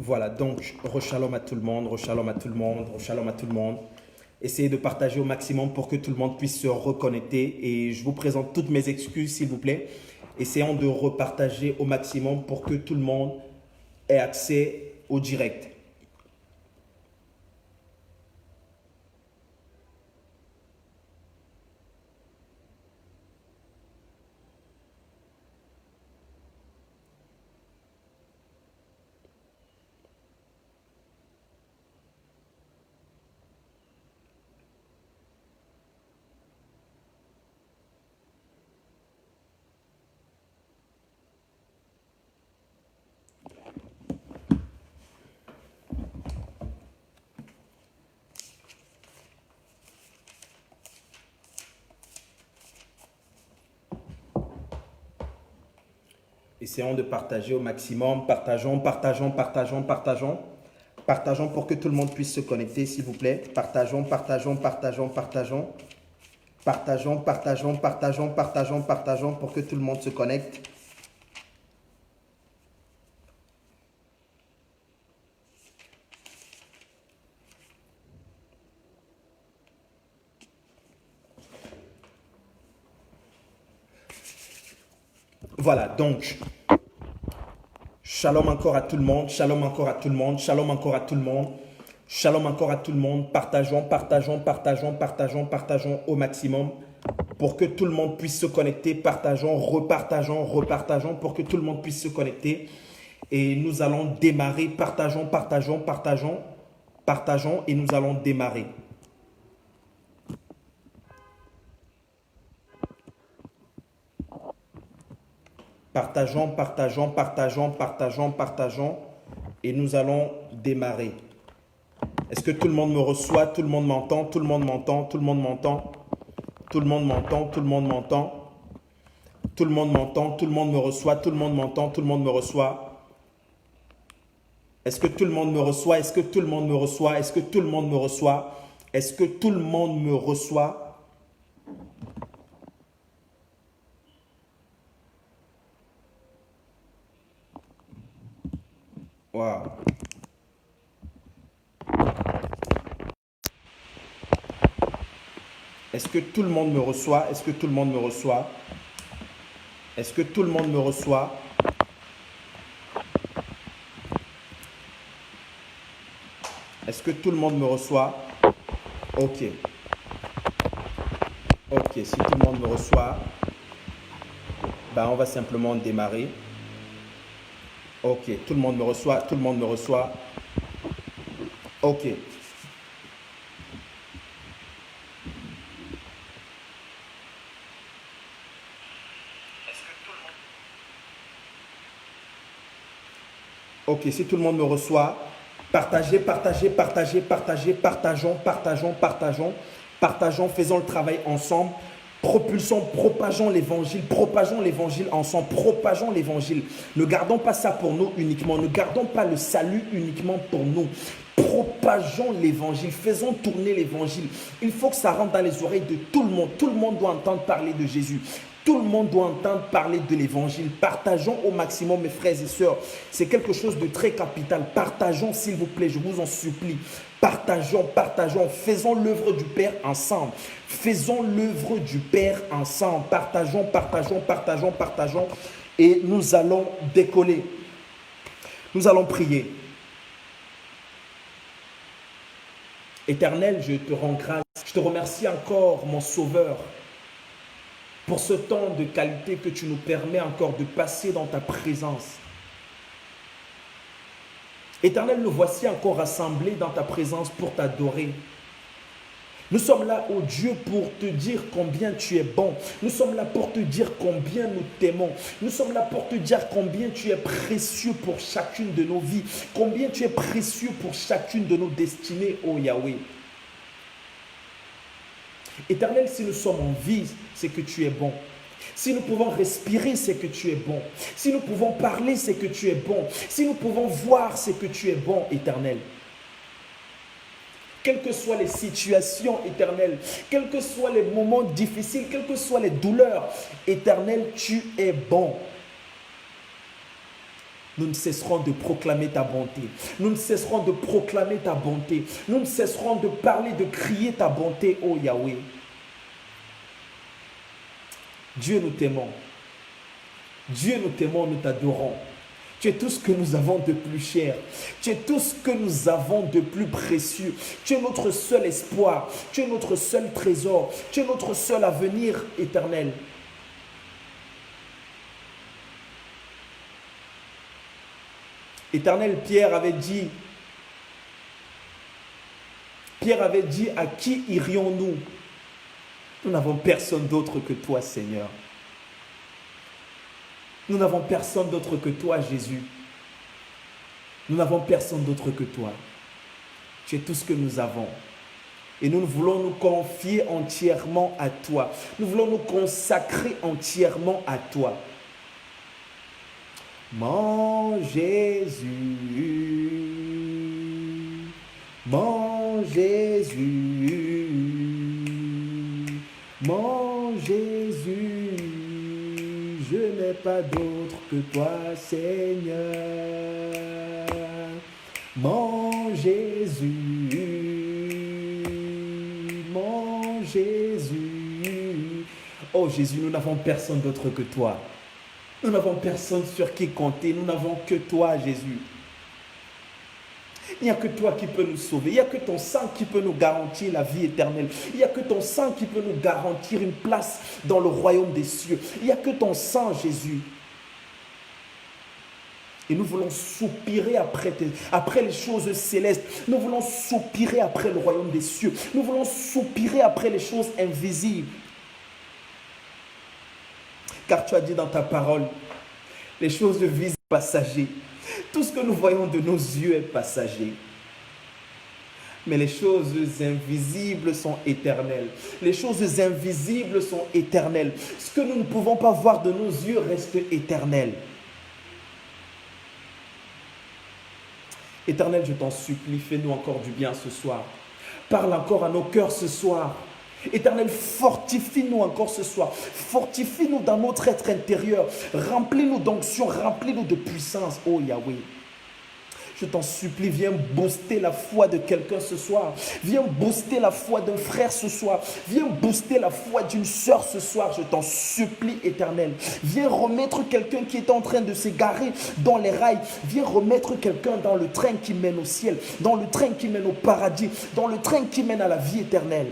Voilà, donc, re-shalom à tout le monde, re-shalom à tout le monde, re-shalom à tout le monde. Essayez de partager au maximum pour que tout le monde puisse se reconnecter. Et je vous présente toutes mes excuses, s'il vous plaît. Essayons de repartager au maximum pour que tout le monde ait accès au direct. Essayons de partager au maximum. Partageons, partageons, partageons, partageons. Partageons pour que tout le monde puisse se connecter, s'il vous plaît. Partageons, partageons, partageons, partageons. Partageons, partageons, partageons, partageons, partageons pour que tout le monde se connecte. Voilà, donc, shalom encore à tout le monde, shalom encore à tout le monde, shalom encore à tout le monde, shalom encore à tout le monde. Partageons, partageons, partageons, partageons, partageons au maximum pour que tout le monde puisse se connecter. Partageons, repartageons, repartageons pour que tout le monde puisse se connecter. Et nous allons démarrer. Partageons, partageons, partageons, partageons et nous allons démarrer. Partageons, partageons, partageons, partageons, partageons et nous allons démarrer. Est-ce que tout le monde me reçoit? Tout le monde m'entend? Tout le monde m'entend? Tout le monde m'entend? Tout le monde m'entend? Tout le monde m'entend? Tout le monde m'entend? Tout le monde me reçoit? Tout le monde m'entend? Tout le monde me reçoit? Est-ce que tout le monde me reçoit? Est-ce que tout le monde me reçoit? Est-ce que tout le monde me reçoit? Est-ce que tout le monde me reçoit? Wow. Est-ce que tout le monde me reçoit? Est-ce que tout le monde me reçoit? Est-ce que tout le monde me reçoit? Est-ce que tout le monde me reçoit? Ok. Ok, si tout le monde me reçoit, ben on va simplement démarrer. Ok, tout le monde me reçoit, tout le monde me reçoit. Ok. Ok, si tout le monde me reçoit, partagez, partagez, partagez, partagez, partageons, partageons, partageons, partageons, faisons le travail ensemble. Propulsons, propageons l'évangile ensemble, propageons l'évangile. Ne gardons pas ça pour nous uniquement, ne gardons pas le salut uniquement pour nous. Propageons l'évangile, faisons tourner l'évangile. Il faut que ça rentre dans les oreilles de tout le monde. Tout le monde doit entendre parler de Jésus. Tout le monde doit entendre parler de l'évangile. Partageons au maximum, mes frères et sœurs. C'est quelque chose de très capital. Partageons, s'il vous plaît, je vous en supplie. Partageons, partageons. Faisons l'œuvre du Père ensemble. Faisons l'œuvre du Père ensemble. Partageons, partageons, partageons, partageons. Et nous allons décoller. Nous allons prier. Éternel, je te rends grâce. Je te remercie encore, mon Sauveur, pour ce temps de qualité que tu nous permets encore de passer dans ta présence. Éternel, nous voici encore rassemblés dans ta présence pour t'adorer. Nous sommes là, ô Dieu, pour te dire combien tu es bon. Nous sommes là pour te dire combien nous t'aimons. Nous sommes là pour te dire combien tu es précieux pour chacune de nos vies. Combien tu es précieux pour chacune de nos destinées, ô Yahweh. Éternel, si nous sommes en vie, c'est que tu es bon. Si nous pouvons respirer, c'est que tu es bon. Si nous pouvons parler, c'est que tu es bon. Si nous pouvons voir, c'est que tu es bon, Éternel. Quelles que soient les situations, Éternel, quels que soient les moments difficiles, quelles que soient les douleurs, Éternel, tu es bon. nous ne cesserons de proclamer ta bonté. Nous ne cesserons de proclamer ta bonté. Nous ne cesserons de parler, de crier ta bonté, ô Yahweh. Dieu, nous t'aimons. Dieu, nous t'aimons, nous t'adorons. Tu es tout ce que nous avons de plus cher. Tu es tout ce que nous avons de plus précieux. Tu es notre seul espoir. Tu es notre seul trésor. Tu es notre seul avenir éternel. Éternel, Pierre avait dit, à qui irions-nous? Nous n'avons personne d'autre que toi, Seigneur. Nous n'avons personne d'autre que toi, Jésus. Nous n'avons personne d'autre que toi. Tu es tout ce que nous avons. Et nous voulons nous confier entièrement à toi. Nous voulons nous consacrer entièrement à toi. Mon Jésus, mon Jésus, mon Jésus, je n'ai pas d'autre que toi, Seigneur. Mon Jésus, mon Jésus. Oh Jésus, nous n'avons personne d'autre que toi. Nous n'avons personne sur qui compter. Nous n'avons que toi, Jésus. Il n'y a que toi qui peux nous sauver. Il n'y a que ton sang qui peut nous garantir la vie éternelle. Il n'y a que ton sang qui peut nous garantir une place dans le royaume des cieux. Il n'y a que ton sang, Jésus. Et nous voulons soupirer après les choses célestes. Nous voulons soupirer après le royaume des cieux. Nous voulons soupirer après les choses invisibles. Car tu as dit dans ta parole, les choses visibles sont passagères. Tout ce que nous voyons de nos yeux est passager. Mais les choses invisibles sont éternelles. Les choses invisibles sont éternelles. Ce que nous ne pouvons pas voir de nos yeux reste éternel. Éternel, je t'en supplie, fais-nous encore du bien ce soir. Parle encore à nos cœurs ce soir. Éternel, fortifie-nous encore ce soir. Fortifie-nous dans notre être intérieur. Remplis-nous d'onction, remplis-nous de puissance. Oh Yahweh, je t'en supplie, viens booster la foi de quelqu'un ce soir. Viens booster la foi d'un frère ce soir. Viens booster la foi d'une sœur ce soir. Je t'en supplie, Éternel. Viens remettre quelqu'un qui est en train de s'égarer dans les rails. Viens remettre quelqu'un dans le train qui mène au ciel, dans le train qui mène au paradis, dans le train qui mène à la vie éternelle.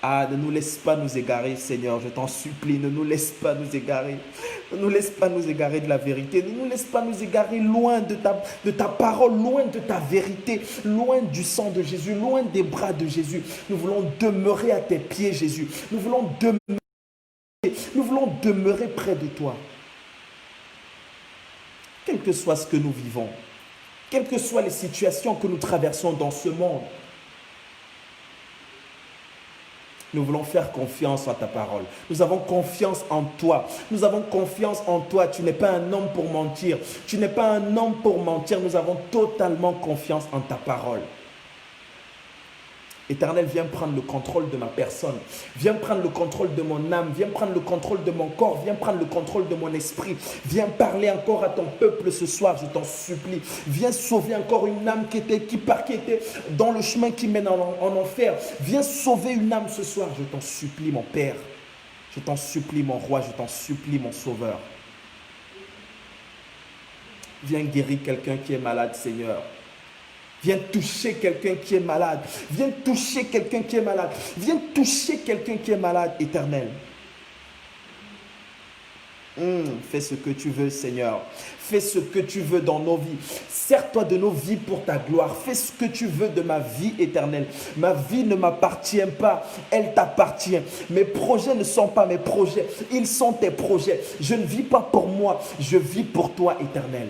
Ah, ne nous laisse pas nous égarer, Seigneur, je t'en supplie, ne nous laisse pas nous égarer. Ne nous laisse pas nous égarer de la vérité. Ne nous laisse pas nous égarer loin de ta parole, loin de ta vérité, loin du sang de Jésus, loin des bras de Jésus. Nous voulons demeurer à tes pieds, Jésus. Nous voulons demeurer près de toi. Quel que soit ce que nous vivons, quelles que soient les situations que nous traversons dans ce monde, nous voulons faire confiance en ta parole. Nous avons confiance en toi. Nous avons confiance en toi. Tu n'es pas un homme pour mentir. Tu n'es pas un homme pour mentir. Nous avons totalement confiance en ta parole. Éternel, viens prendre le contrôle de ma personne. Viens prendre le contrôle de mon âme. Viens prendre le contrôle de mon corps. Viens prendre le contrôle de mon esprit. Viens parler encore à ton peuple ce soir, je t'en supplie. Viens sauver encore une âme qui était dans le chemin qui mène en enfer. Viens sauver une âme ce soir, je t'en supplie, mon Père. Je t'en supplie, mon Roi. Je t'en supplie, mon Sauveur. Viens guérir quelqu'un qui est malade, Seigneur. Viens toucher quelqu'un qui est malade. Viens toucher quelqu'un qui est malade. Viens toucher quelqu'un qui est malade, Éternel. Fais ce que tu veux, Seigneur. Fais ce que tu veux dans nos vies. Sers-toi de nos vies pour ta gloire. Fais ce que tu veux de ma vie éternelle. Ma vie ne m'appartient pas, elle t'appartient. Mes projets ne sont pas mes projets, ils sont tes projets. Je ne vis pas pour moi, je vis pour toi, Éternel.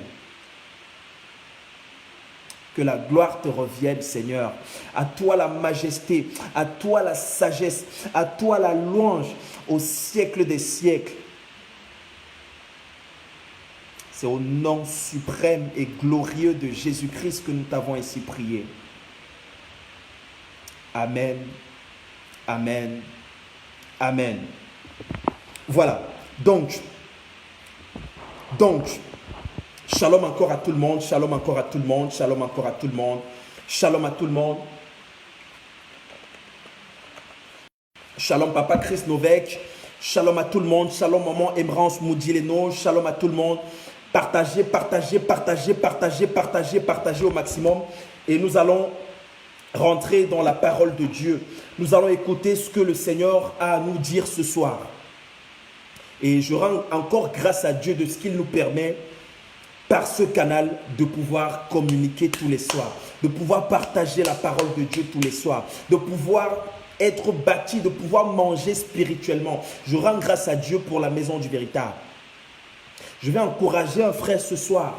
Que la gloire te revienne, Seigneur. À toi la majesté, à toi la sagesse, à toi la louange au siècle des siècles. C'est au nom suprême et glorieux de Jésus-Christ que nous t'avons ainsi prié. Amen, amen, amen. Voilà, donc, Shalom encore à tout le monde, shalom encore à tout le monde, shalom encore à tout le monde, shalom à tout le monde. Shalom Papa Chris Novek, shalom à tout le monde, shalom Maman Emrance Moudileno, shalom à tout le monde. Partagez, partagez, partagez, partagez, partagez, partagez au maximum. Et nous allons rentrer dans la parole de Dieu. Nous allons écouter ce que le Seigneur a à nous dire ce soir. Et je rends encore grâce à Dieu de ce qu'il nous permet par ce canal de pouvoir communiquer tous les soirs, de pouvoir partager la parole de Dieu tous les soirs, de pouvoir être bâti, de pouvoir manger spirituellement. Je rends grâce à Dieu pour la maison du véritable. Je vais encourager un frère ce soir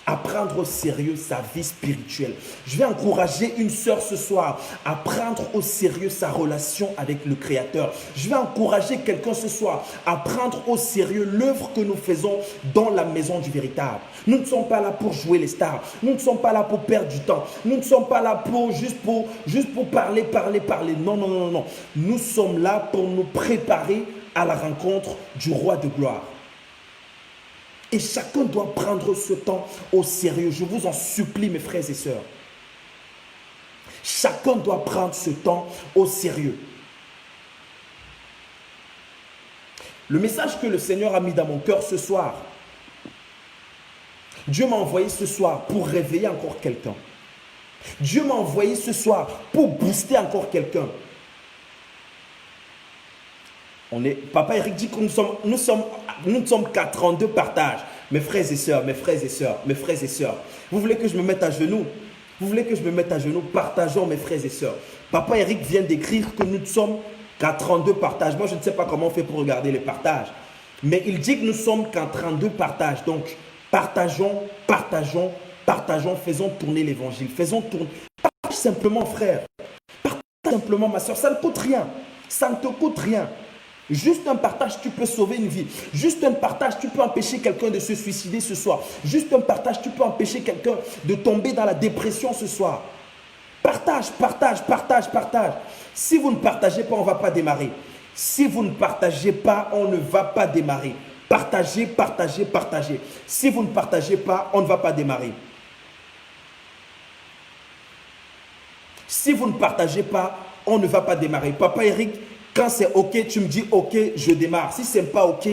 à prendre au sérieux sa vie spirituelle. Je vais encourager une sœur ce soir à prendre au sérieux sa relation avec le Créateur. Je vais encourager quelqu'un ce soir à prendre au sérieux l'œuvre que nous faisons dans la maison du véritable. Nous ne sommes pas là pour jouer les stars. Nous ne sommes pas là pour perdre du temps. Nous ne sommes pas là pour juste pour parler. Non, non, non, non. Nous sommes là pour nous préparer à la rencontre du roi de gloire. Et chacun doit prendre ce temps au sérieux. Je vous en supplie, mes frères et sœurs. Chacun doit prendre ce temps au sérieux. Le message que le Seigneur a mis dans mon cœur ce soir, Dieu m'a envoyé ce soir pour réveiller encore quelqu'un. Dieu m'a envoyé ce soir pour booster encore quelqu'un. Papa Eric dit que nous sommes qu'à 32 partages. Mes frères et sœurs, mes frères et sœurs, mes frères et sœurs. Vous voulez que je me mette à genoux? Vous voulez que je me mette à genoux? Partageons, mes frères et sœurs. Papa Eric vient d'écrire que nous ne sommes qu'à 32 partages. Moi, je ne sais pas comment on fait pour regarder les partages. Mais il dit que nous sommes qu'à 32 partages. Donc, partageons, partageons, partageons. Faisons tourner l'évangile. Faisons tourner. Partage simplement, frère. Partage simplement, ma soeur. Ça ne coûte rien. Ça ne te coûte rien. Juste un partage, tu peux sauver une vie. Juste un partage, tu peux empêcher quelqu'un de se suicider ce soir. Juste un partage, tu peux empêcher quelqu'un de tomber dans la dépression ce soir. Partage, partage, partage, partage. Si vous ne partagez pas, on ne va pas démarrer. Si vous ne partagez pas, on ne va pas démarrer. Partagez, partagez, partagez. Si vous ne partagez pas, on ne va pas démarrer. Si vous ne partagez pas, on ne va pas démarrer. Papa Eric, quand c'est OK, tu me dis OK, je démarre. Si ce n'est pas OK,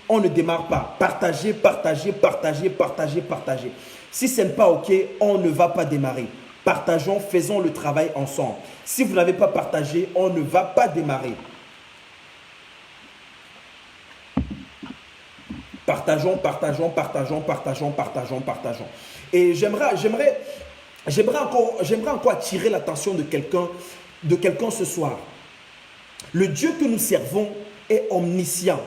on ne démarre pas. Partagez, partagez, partagez, partagez, partagez. Si ce n'est pas OK, on ne va pas démarrer. Partageons, faisons le travail ensemble. Si vous n'avez pas partagé, on ne va pas démarrer. Partageons, partageons, partageons, partageons, partageons, partageons. Et j'aimerais encore attirer l'attention de quelqu'un ce soir. Le Dieu que nous servons est omniscient.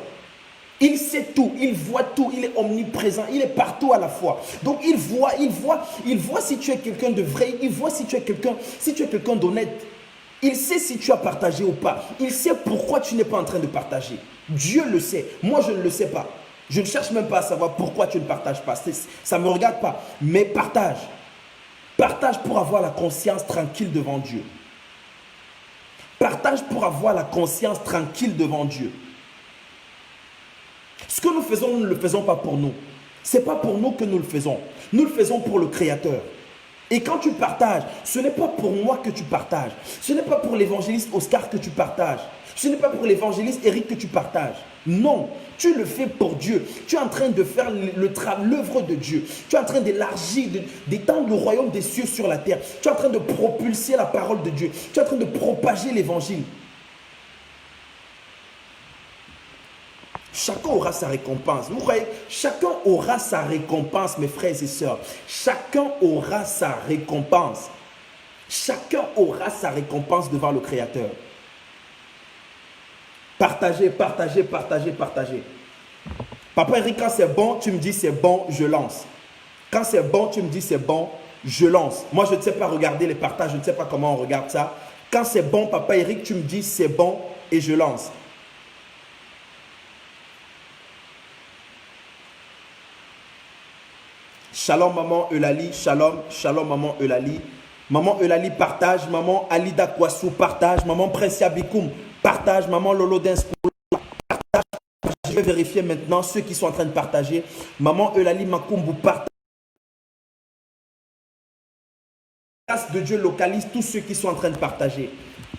Il sait tout, il voit tout, il est omniprésent, il est partout à la fois. Donc il voit si tu es quelqu'un de vrai, il voit si tu es quelqu'un d'honnête. Il sait si tu as partagé ou pas. Il sait pourquoi tu n'es pas en train de partager. Dieu le sait. Moi, je ne le sais pas. Je ne cherche même pas à savoir pourquoi tu ne partages pas. Ça ne me regarde pas. Mais partage. Partage pour avoir la conscience tranquille devant Dieu. Partage pour avoir la conscience tranquille devant Dieu. Ce que nous faisons, nous ne le faisons pas pour nous. Ce n'est pas pour nous que nous le faisons. Nous le faisons pour le Créateur. Et quand tu partages, ce n'est pas pour moi que tu partages. Ce n'est pas pour l'évangéliste Oscar que tu partages. Ce n'est pas pour l'évangéliste Eric que tu partages. Non, tu le fais pour Dieu. Tu es en train de faire l'œuvre de Dieu. Tu es en train d'élargir, d'étendre le royaume des cieux sur la terre. Tu es en train de propulser la parole de Dieu. Tu es en train de propager l'évangile. Chacun aura sa récompense. Vous croyez? Chacun aura sa récompense, mes frères et sœurs. Chacun aura sa récompense. Chacun aura sa récompense devant le Créateur. Partagez, partagez, partagez, partagez. Papa Eric, quand c'est bon, tu me dis c'est bon, je lance. Quand c'est bon, tu me dis c'est bon, je lance. Moi, je ne sais pas regarder les partages, je ne sais pas comment on regarde ça. Quand c'est bon, Papa Eric, tu me dis c'est bon et je lance. Shalom maman Eulalie, shalom, shalom maman Eulalie. Maman Eulalie partage, maman Alida Kwassou partage, maman Precia Bikoum partage, maman Lolo Denspoula partage. vais vérifier maintenant ceux qui sont en train de partager. Maman Eulalie Makumbu partage. Que la grâce de Dieu localise tous ceux qui sont en train de partager.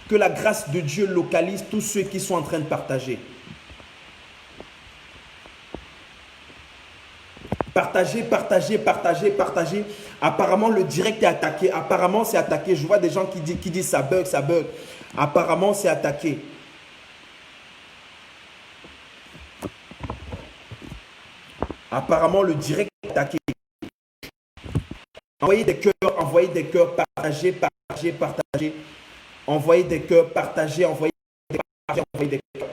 Que la grâce de Dieu localise tous ceux qui sont en train de partager. Partagez, partagez, partagez, partagez. Apparemment, le direct est attaqué. Apparemment, c'est attaqué. Je vois des gens qui disent ça bug, ça bug. Apparemment, c'est attaqué. Apparemment, le direct est attaqué. Envoyez des cœurs, partagez, partagez, partagez. Envoyez des cœurs, partagez, envoyez des cœurs, partagez, envoyez des cœurs.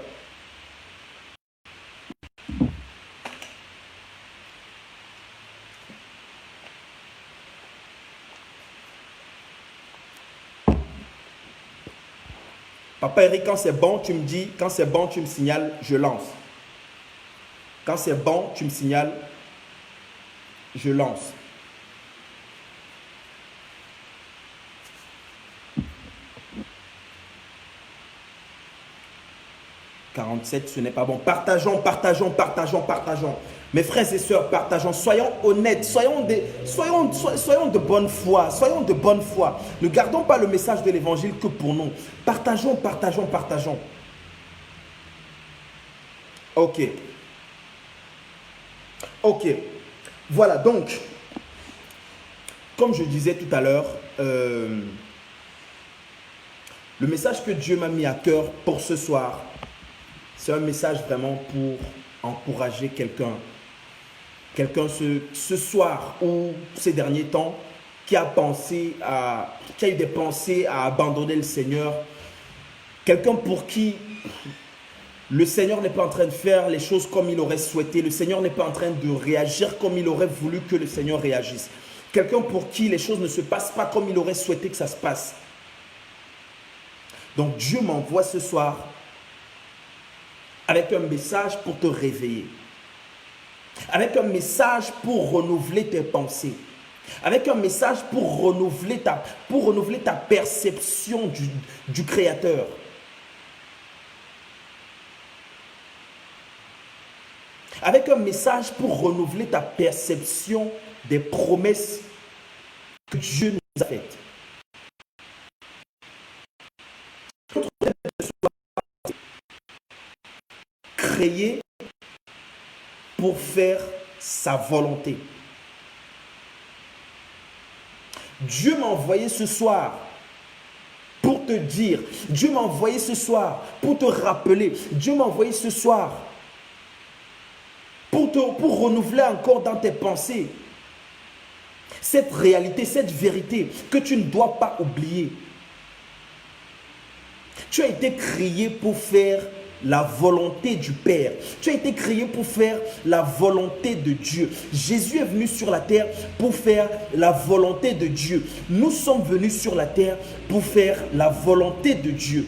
Papa Eric, quand c'est bon, tu me dis, quand c'est bon, tu me signales, je lance. Quand c'est bon, tu me signales, je lance. « 47, ce n'est pas bon. » Partageons, partageons, partageons, partageons. Mes frères et sœurs, partageons. Soyons honnêtes, soyons de bonne foi. Soyons de bonne foi. Ne gardons pas le message de l'évangile que pour nous. Partageons, partageons, partageons. Ok. Ok. Voilà, donc, comme je disais tout à l'heure, le message que Dieu m'a mis à cœur pour ce soir, c'est un message vraiment pour encourager quelqu'un. Quelqu'un ce soir ou ces derniers temps qui a eu des pensées à abandonner le Seigneur. Quelqu'un pour qui le Seigneur n'est pas en train de faire les choses comme il aurait souhaité. Le Seigneur n'est pas en train de réagir comme il aurait voulu que le Seigneur réagisse. Quelqu'un pour qui les choses ne se passent pas comme il aurait souhaité que ça se passe. Donc Dieu m'envoie ce soir avec un message pour te réveiller. Avec un message pour renouveler tes pensées. Avec un message pour renouveler ta perception du Créateur. Avec un message pour renouveler ta perception des promesses que Dieu nous a faites. Notre thème de ce soir, créer pour faire sa volonté. Dieu m'a envoyé ce soir pour te dire, Dieu m'a envoyé ce soir pour te rappeler, Dieu m'a envoyé ce soir pour renouveler encore dans tes pensées cette réalité, cette vérité que tu ne dois pas oublier. Tu as été créé pour faire la volonté du Père. Tu as été créé pour faire la volonté de Dieu. Jésus est venu sur la terre pour faire la volonté de Dieu. Nous sommes venus sur la terre pour faire la volonté de Dieu.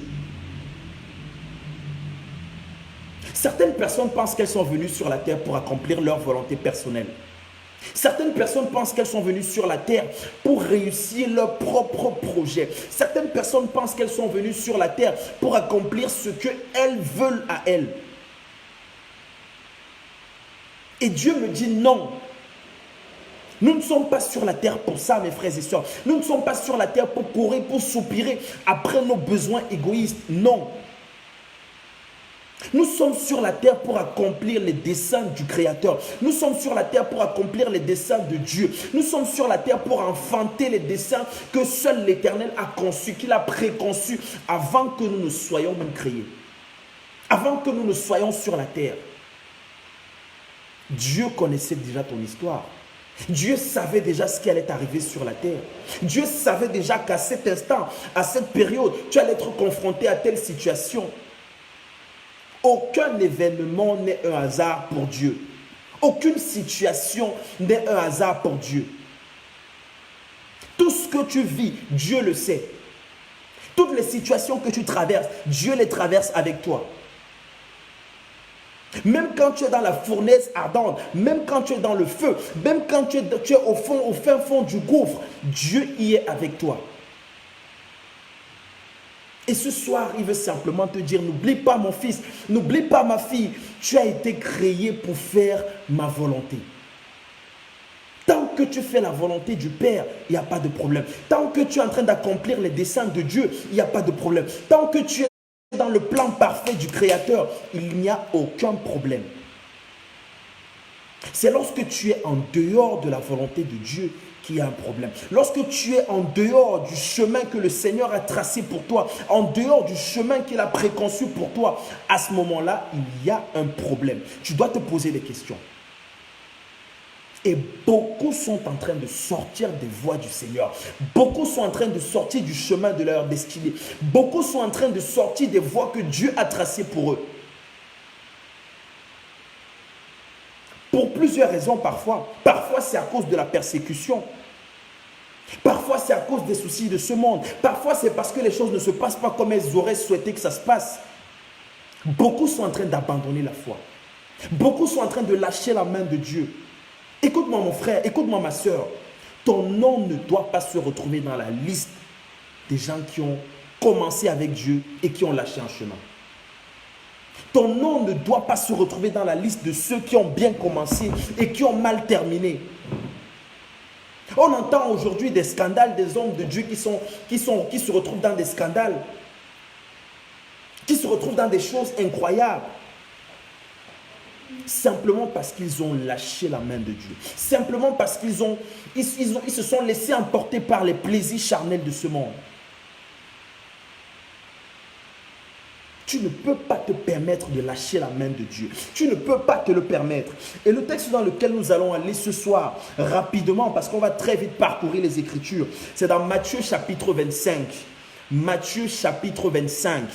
Certaines personnes pensent qu'elles sont venues sur la terre pour accomplir leur volonté personnelle. Certaines personnes pensent qu'elles sont venues sur la terre pour réussir leur propre projet. Certaines personnes pensent qu'elles sont venues sur la terre pour accomplir ce qu'elles veulent à elles. Et Dieu me dit non. Nous ne sommes pas sur la terre pour ça, mes frères et sœurs. Nous ne sommes pas sur la terre pour courir, pour soupirer après nos besoins égoïstes. Non. Nous sommes sur la terre pour accomplir les desseins du Créateur. Nous sommes sur la terre pour accomplir les desseins de Dieu. Nous sommes sur la terre pour enfanter les desseins que seul l'Éternel a conçus, qu'il a préconçus avant que nous ne soyons même créés. Avant que nous ne soyons sur la terre. Dieu connaissait déjà ton histoire. Dieu savait déjà ce qui allait arriver sur la terre. Dieu savait déjà qu'à cet instant, à cette période, tu allais être confronté à telle situation. Aucun événement n'est un hasard pour Dieu. Aucune situation n'est un hasard pour Dieu. Tout ce que tu vis, Dieu le sait. Toutes les situations que tu traverses, Dieu les traverse avec toi. Même quand tu es dans la fournaise ardente, même quand tu es dans le feu, même quand tu es au fin fond du gouffre, Dieu y est avec toi. Et ce soir, il veut simplement te dire, n'oublie pas mon fils, n'oublie pas ma fille, tu as été créé pour faire ma volonté. Tant que tu fais la volonté du Père, il n'y a pas de problème. Tant que tu es en train d'accomplir les desseins de Dieu, il n'y a pas de problème. Tant que tu es dans le plan parfait du Créateur, il n'y a aucun problème. C'est lorsque tu es en dehors de la volonté de Dieu qu'il y a un problème. Lorsque tu es en dehors du chemin que le Seigneur a tracé pour toi, en dehors du chemin qu'il a préconçu pour toi, à ce moment-là, il y a un problème. Tu dois te poser des questions. Et beaucoup sont en train de sortir des voies du Seigneur. Beaucoup sont en train de sortir du chemin de leur destinée. Beaucoup sont en train de sortir des voies que Dieu a tracées pour eux. Pour plusieurs raisons parfois. Parfois c'est à cause de la persécution. Parfois c'est à cause des soucis de ce monde. Parfois c'est parce que les choses ne se passent pas comme elles auraient souhaité que ça se passe. Beaucoup sont en train d'abandonner la foi. Beaucoup sont en train de lâcher la main de Dieu. Écoute-moi mon frère, écoute-moi ma soeur. Ton nom ne doit pas se retrouver dans la liste des gens qui ont commencé avec Dieu et qui ont lâché un chemin. Ton nom ne doit pas se retrouver dans la liste de ceux qui ont bien commencé et qui ont mal terminé. On entend aujourd'hui des scandales des hommes de Dieu qui se retrouvent dans des scandales, qui se retrouvent dans des choses incroyables. Simplement parce qu'ils ont lâché la main de Dieu. Simplement parce qu'ils se sont laissés emporter par les plaisirs charnels de ce monde. Tu ne peux pas te permettre de lâcher la main de Dieu. Tu ne peux pas te le permettre. Et le texte dans lequel nous allons aller ce soir, rapidement, parce qu'on va très vite parcourir les Écritures, c'est dans Matthieu chapitre 25. Matthieu chapitre 25.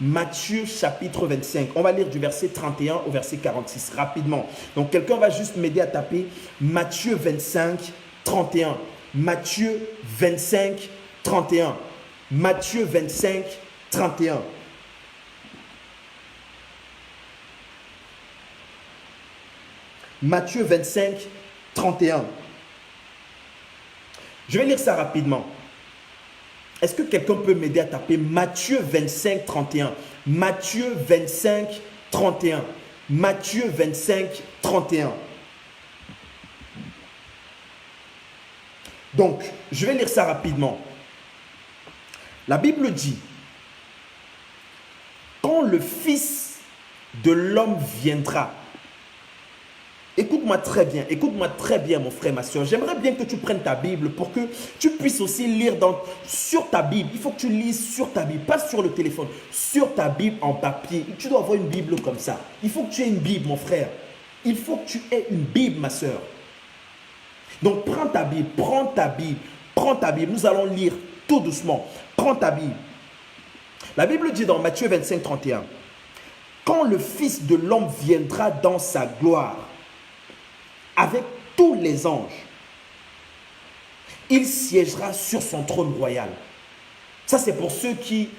Matthieu chapitre 25. On va lire du verset 31 au verset 46 rapidement. Donc quelqu'un va juste m'aider à taper Matthieu 25, 31. Matthieu 25, 31. Matthieu 25, 31. Matthieu 25, 31. Je vais lire ça rapidement. Est-ce que quelqu'un peut m'aider à taper Matthieu 25, 31? Matthieu 25, 31. Matthieu 25, 31. Donc, je vais lire ça rapidement. La Bible dit, quand le Fils de l'homme viendra, écoute-moi très bien mon frère, ma soeur. J'aimerais bien que tu prennes ta Bible pour que tu puisses aussi lire sur ta Bible. Il faut que tu lises sur ta Bible, pas sur le téléphone, sur ta Bible en papier. Tu dois avoir une Bible comme ça. Il faut que tu aies une Bible, mon frère. Il faut que tu aies une Bible, ma soeur. Donc prends ta Bible, prends ta Bible, prends ta Bible. Nous allons lire tout doucement. Prends ta Bible. La Bible dit dans Matthieu 25, 31, quand le Fils de l'homme viendra dans sa gloire, avec tous les anges, il siégera sur son trône royal. Ça, c'est pour ceux qui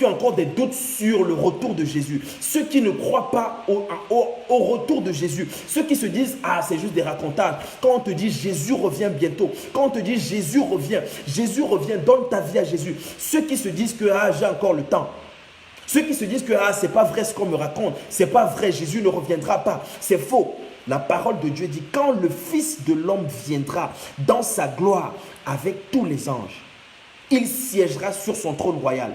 ont encore des doutes sur le retour de Jésus. Ceux qui ne croient pas au retour de Jésus. Ceux qui se disent, ah, c'est juste des racontages. Quand on te dit, Jésus revient bientôt. Quand on te dit, Jésus revient, donne ta vie à Jésus. Ceux qui se disent que, ah, j'ai encore le temps. Ceux qui se disent que, ah, c'est pas vrai ce qu'on me raconte. C'est pas vrai, Jésus ne reviendra pas. C'est faux. La parole de Dieu dit, quand le Fils de l'homme viendra dans sa gloire avec tous les anges, il siégera sur son trône royal.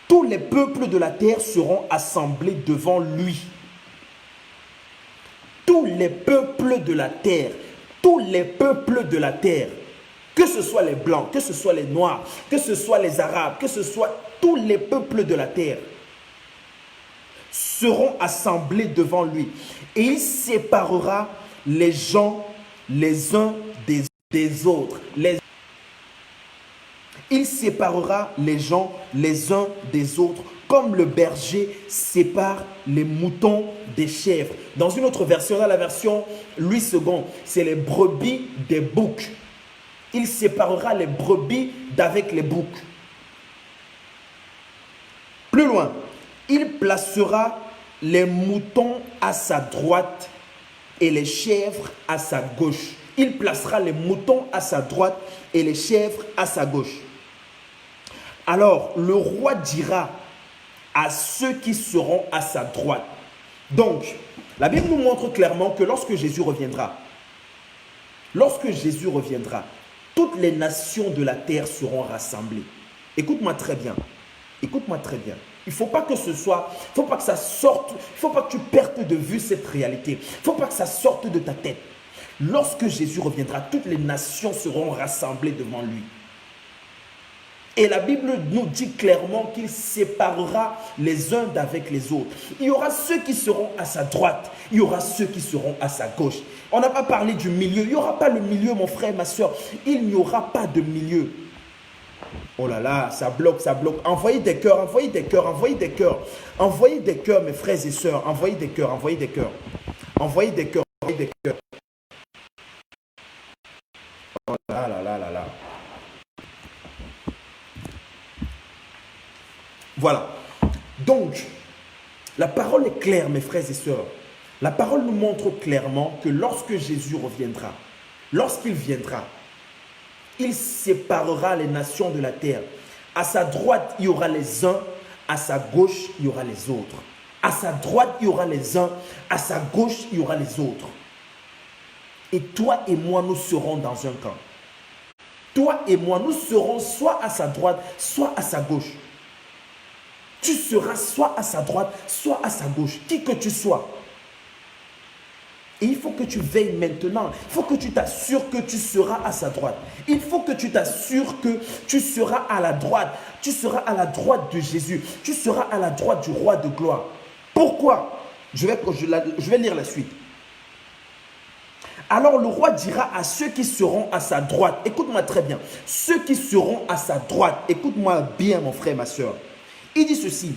Tous les peuples de la terre seront assemblés devant lui. Tous les peuples de la terre, tous les peuples de la terre, que ce soit les blancs, que ce soit les noirs, que ce soit les arabes, que ce soit tous les peuples de la terre, seront assemblés devant lui. Et il séparera les gens les uns des autres. Il séparera les gens les uns des autres, comme le berger sépare les moutons des chèvres. Dans une autre version, dans la version Louis II, c'est les brebis des boucs. Il séparera les brebis d'avec les boucs. Plus loin, il placera les moutons à sa droite et les chèvres à sa gauche. Il placera les moutons à sa droite et les chèvres à sa gauche. Alors le roi dira à ceux qui seront à sa droite. Donc, la Bible nous montre clairement que lorsque Jésus reviendra, toutes les nations de la terre seront rassemblées. Écoute-moi très bien. Écoute-moi très bien. Il ne faut pas que ce soit, il ne faut pas que ça sorte, il ne faut pas que tu perdes de vue cette réalité. Il ne faut pas que ça sorte de ta tête. Lorsque Jésus reviendra, toutes les nations seront rassemblées devant lui. Et la Bible nous dit clairement qu'il séparera les uns d'avec les autres. Il y aura ceux qui seront à sa droite, il y aura ceux qui seront à sa gauche. On n'a pas parlé du milieu, il n'y aura pas le milieu, mon frère, ma soeur. Il n'y aura pas de milieu. Oh là là, ça bloque, ça bloque. Envoyez des cœurs, envoyez des cœurs, envoyez des cœurs. Envoyez des cœurs, mes frères et sœurs. Envoyez des cœurs, envoyez des cœurs. Envoyez des cœurs, envoyez des cœurs. Oh là là là là là. Voilà. Donc, la parole est claire, mes frères et sœurs. La parole nous montre clairement que lorsque Jésus reviendra, lorsqu'il viendra, il séparera les nations de la terre. À sa droite, il y aura les uns, à sa gauche, il y aura les autres. À sa droite, il y aura les uns, à sa gauche, il y aura les autres. Et toi et moi, nous serons dans un camp. Toi et moi, nous serons soit à sa droite, soit à sa gauche. Tu seras soit à sa droite, soit à sa gauche, qui que tu sois. Et il faut que tu veilles maintenant. Il faut que tu t'assures que tu seras à sa droite. Il faut que tu t'assures que tu seras à la droite. Tu seras à la droite de Jésus. Tu seras à la droite du roi de gloire. Pourquoi? Je vais lire la suite. Alors le roi dira à ceux qui seront à sa droite. Écoute-moi très bien. Ceux qui seront à sa droite. Écoute-moi bien, mon frère, ma soeur. Il dit ceci,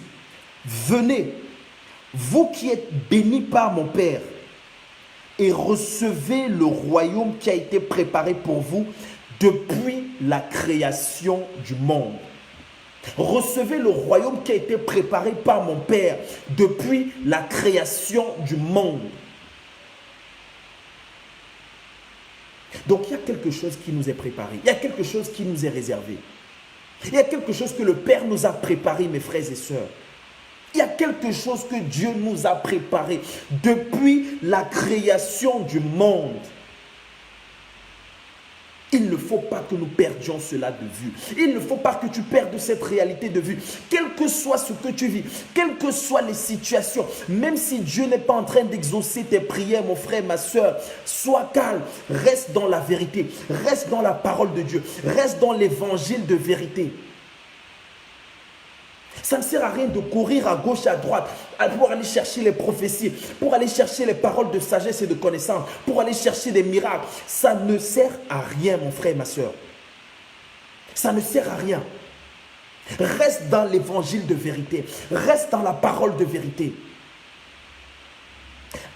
venez, vous qui êtes bénis par mon Père, et recevez le royaume qui a été préparé pour vous depuis la création du monde. Recevez le royaume qui a été préparé par mon Père depuis la création du monde. Donc il y a quelque chose qui nous est préparé, il y a quelque chose qui nous est réservé. Il y a quelque chose que le Père nous a préparé, mes frères et sœurs. Il y a quelque chose que Dieu nous a préparé depuis la création du monde. Il ne faut pas que nous perdions cela de vue. Il ne faut pas que tu perdes cette réalité de vue. Quel que soit ce que tu vis, quelles que soient les situations, même si Dieu n'est pas en train d'exaucer tes prières, mon frère, ma soeur, sois calme, reste dans la vérité, reste dans la parole de Dieu, reste dans l'évangile de vérité. Ça ne sert à rien de courir à gauche et à droite pour aller chercher les prophéties, pour aller chercher les paroles de sagesse et de connaissance, pour aller chercher des miracles. Ça ne sert à rien, mon frère et ma soeur. Ça ne sert à rien. Reste dans l'évangile de vérité. Reste dans la parole de vérité.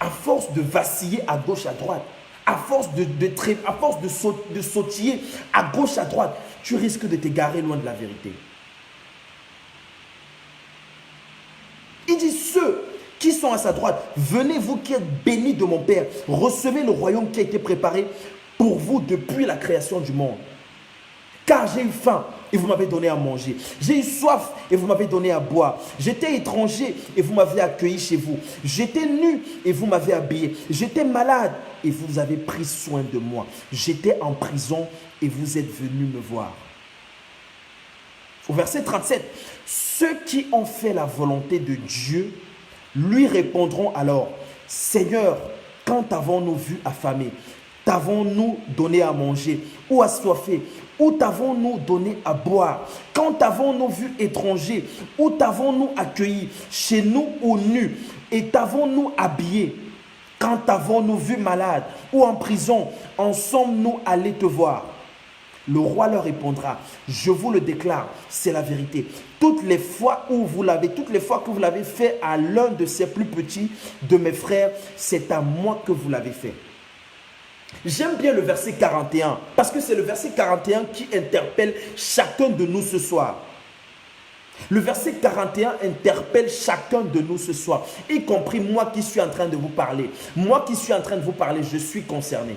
À force de vaciller à gauche, à droite, à force de sautiller à gauche, à droite, tu risques de t'égarer loin de la vérité. Il dit ceux qui sont à sa droite, venez vous qui êtes bénis de mon Père, recevez le royaume qui a été préparé pour vous depuis la création du monde. Car j'ai eu faim et vous m'avez donné à manger. J'ai eu soif et vous m'avez donné à boire. J'étais étranger et vous m'avez accueilli chez vous. J'étais nu et vous m'avez habillé. J'étais malade et vous avez pris soin de moi. J'étais en prison et vous êtes venus me voir. Au verset 37, ceux qui ont fait la volonté de Dieu lui répondront alors, Seigneur, quand t'avons-nous vu affamé, t'avons-nous donné à manger ou assoiffé, ou t'avons-nous donné à boire? Quand t'avons-nous vu étranger, ou t'avons-nous accueilli chez nous ou nu, et t'avons-nous habillé? Quand t'avons-nous vu malade ou en prison, en sommes-nous allés te voir? Le roi leur répondra, je vous le déclare, c'est la vérité. Toutes les fois que vous l'avez fait à l'un de ces plus petits de mes frères, c'est à moi que vous l'avez fait. J'aime bien le verset 41, parce que c'est le verset 41 qui interpelle chacun de nous ce soir. Le verset 41 interpelle chacun de nous ce soir, y compris moi qui suis en train de vous parler. Moi qui suis en train de vous parler, je suis concerné.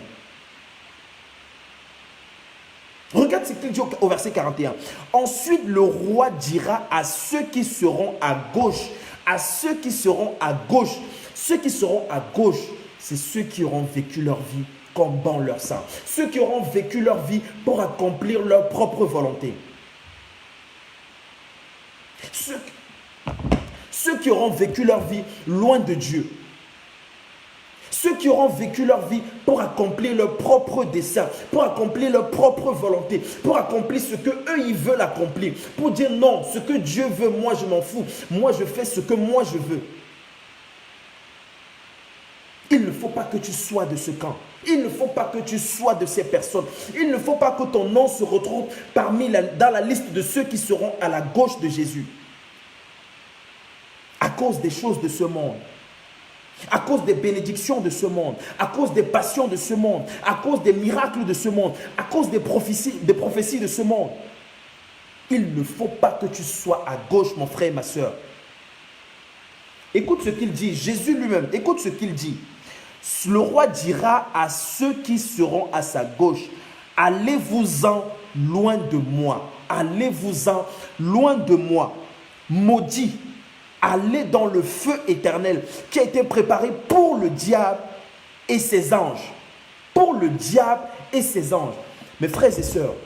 Regarde ce qu'il dit au verset 41. Ensuite, le roi dira à ceux qui seront à gauche, à ceux qui seront à gauche, ceux qui seront à gauche, c'est ceux qui auront vécu leur vie comme dans leur sein. Ceux qui auront vécu leur vie pour accomplir leur propre volonté. Ceux qui auront vécu leur vie loin de Dieu. Ceux qui auront vécu leur vie pour accomplir leur propre dessein, pour accomplir leur propre volonté, pour accomplir ce que eux ils veulent accomplir, pour dire non, ce que Dieu veut, moi je m'en fous, moi je fais ce que moi je veux. Il ne faut pas que tu sois de ce camp. Il ne faut pas que tu sois de ces personnes. Il ne faut pas que ton nom se retrouve dans la liste de ceux qui seront à la gauche de Jésus. À cause des choses de ce monde. À cause des bénédictions de ce monde, à cause des passions de ce monde, à cause des miracles de ce monde, à cause des prophéties de ce monde. Il ne faut pas que tu sois à gauche, mon frère et ma soeur. Écoute ce qu'il dit, Jésus lui-même, écoute ce qu'il dit. Le roi dira à ceux qui seront à sa gauche, allez-vous-en loin de moi, allez-vous-en loin de moi, maudit. Allez dans le feu éternel qui a été préparé pour le diable et ses anges. Pour le diable et ses anges. Mes frères et sœurs,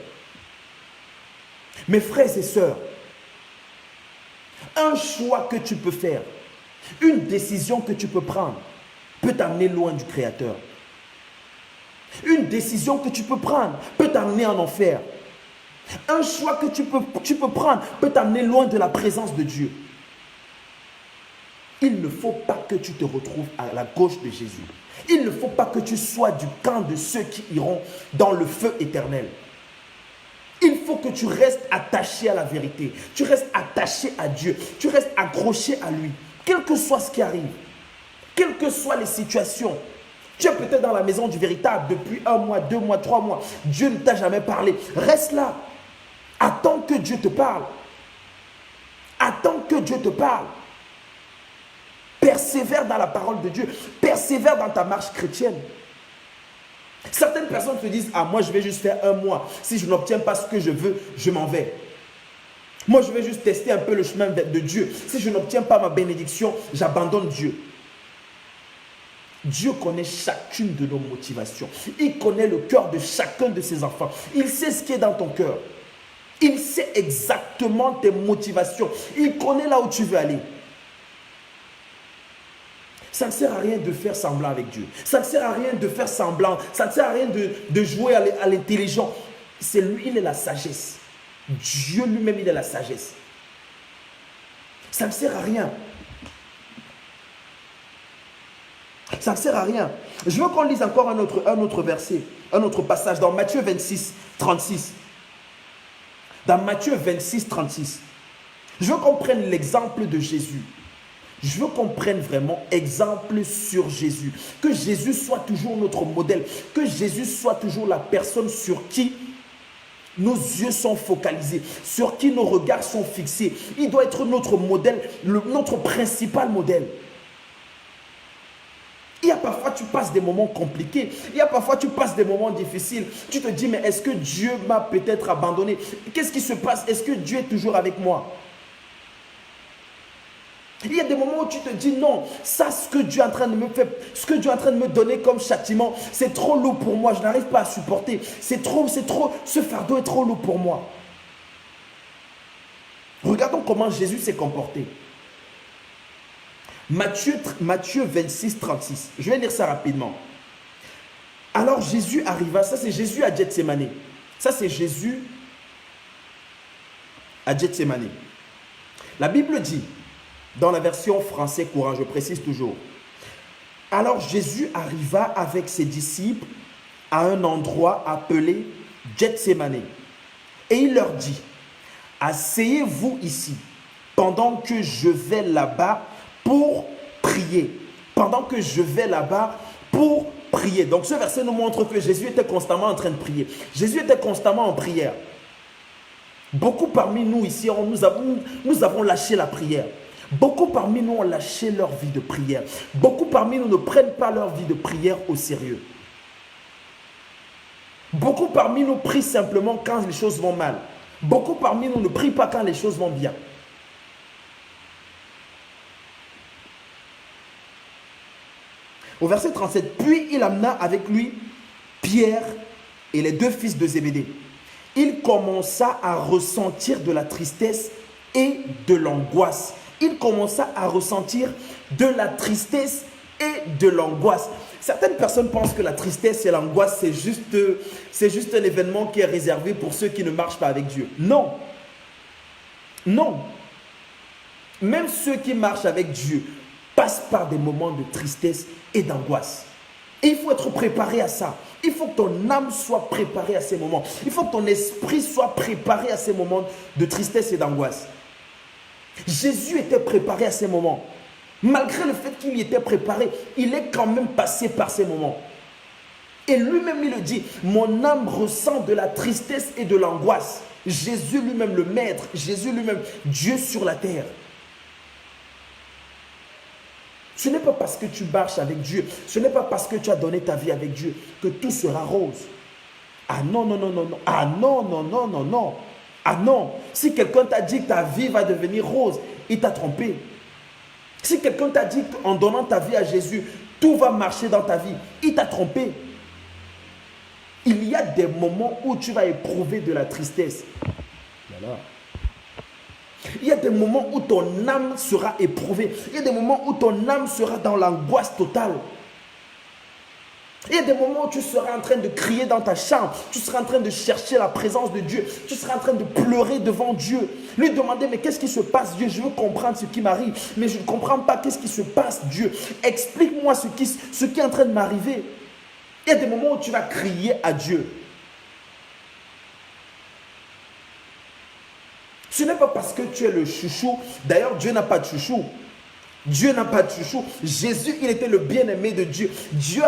un choix que tu peux faire, une décision que tu peux prendre peut t'amener loin du Créateur. Une décision que tu peux prendre peut t'amener en enfer. Un choix que tu peux prendre peut t'amener loin de la présence de Dieu. Il ne faut pas que tu te retrouves à la gauche de Jésus. Il ne faut pas que tu sois du camp de ceux qui iront dans le feu éternel. Il faut que tu restes attaché à la vérité. Tu restes attaché à Dieu. Tu restes accroché à lui. Quel que soit ce qui arrive. Quelles que soient les situations. Tu es peut-être dans la maison du véritable depuis 1 mois, 2 mois, 3 mois. Dieu ne t'a jamais parlé. Reste là. Attends que Dieu te parle. Attends que Dieu te parle. Persévère dans la parole de Dieu. Persévère dans ta marche chrétienne. Certaines personnes se disent, ah, moi je vais juste faire 1 mois. Si je n'obtiens pas ce que je veux, je m'en vais. Moi je vais juste tester un peu le chemin de Dieu. Si je n'obtiens pas ma bénédiction, j'abandonne Dieu. Dieu connaît chacune de nos motivations. Il connaît le cœur de chacun de ses enfants. Il sait ce qui est dans ton cœur. Il sait exactement tes motivations. Il connaît là où tu veux aller. Ça ne sert à rien de faire semblant avec Dieu. Ça ne sert à rien de faire semblant. Ça ne sert à rien de jouer à l'intelligent. C'est lui, il est la sagesse. Dieu lui-même, il est la sagesse. Ça ne sert à rien. Ça ne sert à rien. Je veux qu'on lise encore un autre verset, un autre passage dans Matthieu 26, 36. Dans Matthieu 26, 36. Je veux qu'on prenne l'exemple de Jésus. Je veux qu'on prenne vraiment exemple sur Jésus. Que Jésus soit toujours notre modèle. Que Jésus soit toujours la personne sur qui nos yeux sont focalisés. Sur qui nos regards sont fixés. Il doit être notre modèle, notre principal modèle. Il y a parfois, tu passes des moments compliqués. Il y a parfois, tu passes des moments difficiles. Tu te dis, mais est-ce que Dieu m'a peut-être abandonné? Qu'est-ce qui se passe? Est-ce que Dieu est toujours avec moi? Il y a des moments où tu te dis non, ça ce que Dieu est en train de me faire, ce que Dieu est en train de me donner comme châtiment, c'est trop lourd pour moi, je n'arrive pas à supporter. C'est trop, ce fardeau est trop lourd pour moi. Regardons comment Jésus s'est comporté. Matthieu 26, 36. Je vais lire ça rapidement. Alors Jésus arriva, ça c'est Jésus à Gethsémani. Ça c'est Jésus à Gethsémani. La Bible dit, dans la version français courant, je précise toujours. Alors Jésus arriva avec ses disciples à un endroit appelé Gethsémani. Et il leur dit, asseyez-vous ici, pendant que je vais là-bas pour prier. Pendant que je vais là-bas pour prier. Donc ce verset nous montre que Jésus était constamment en train de prier. Jésus était constamment en prière. Beaucoup parmi nous ici, nous avons lâché la prière. Beaucoup parmi nous ont lâché leur vie de prière. Beaucoup parmi nous ne prennent pas leur vie de prière au sérieux. Beaucoup parmi nous prient simplement quand les choses vont mal. Beaucoup parmi nous ne prient pas quand les choses vont bien. Au verset 37, puis il amena avec lui Pierre et les 2 fils de Zébédée. Il commença à ressentir de la tristesse et de l'angoisse. Il commença à ressentir de la tristesse et de l'angoisse. Certaines personnes pensent que la tristesse et l'angoisse, c'est juste un événement qui est réservé pour ceux qui ne marchent pas avec Dieu. Non. Non. Même ceux qui marchent avec Dieu passent par des moments de tristesse et d'angoisse. Et il faut être préparé à ça. Il faut que ton âme soit préparée à ces moments. Il faut que ton esprit soit préparé à ces moments de tristesse et d'angoisse. Jésus était préparé à ces moments. Malgré le fait qu'il y était préparé, il est quand même passé par ces moments. Et lui-même, il le dit, mon âme ressent de la tristesse et de l'angoisse. Jésus lui-même, le Maître, Jésus lui-même, Dieu sur la terre. Ce n'est pas parce que tu marches avec Dieu, ce n'est pas parce que tu as donné ta vie avec Dieu que tout sera rose. Ah non, non, non, non, non. Ah non, non, non, non, non. Ah non. Si quelqu'un t'a dit que ta vie va devenir rose, il t'a trompé. Si quelqu'un t'a dit qu'en donnant ta vie à Jésus, tout va marcher dans ta vie, il t'a trompé. Il y a des moments où tu vas éprouver de la tristesse. Voilà. Il y a des moments où ton âme sera éprouvée. Il y a des moments où ton âme sera dans l'angoisse totale. Il y a des moments où tu seras en train de crier dans ta chambre. Tu seras en train de chercher la présence de Dieu. Tu seras en train de pleurer devant Dieu. Lui demander, mais qu'est-ce qui se passe, Dieu? Je veux comprendre ce qui m'arrive. Mais je ne comprends pas qu'est-ce qui se passe, Dieu. Explique-moi ce qui est en train de m'arriver. Il y a des moments où tu vas crier à Dieu. Ce n'est pas parce que tu es le chouchou. D'ailleurs, Dieu n'a pas de chouchou. Dieu n'a pas de chouchou. Jésus, il était le bien-aimé de Dieu. Dieu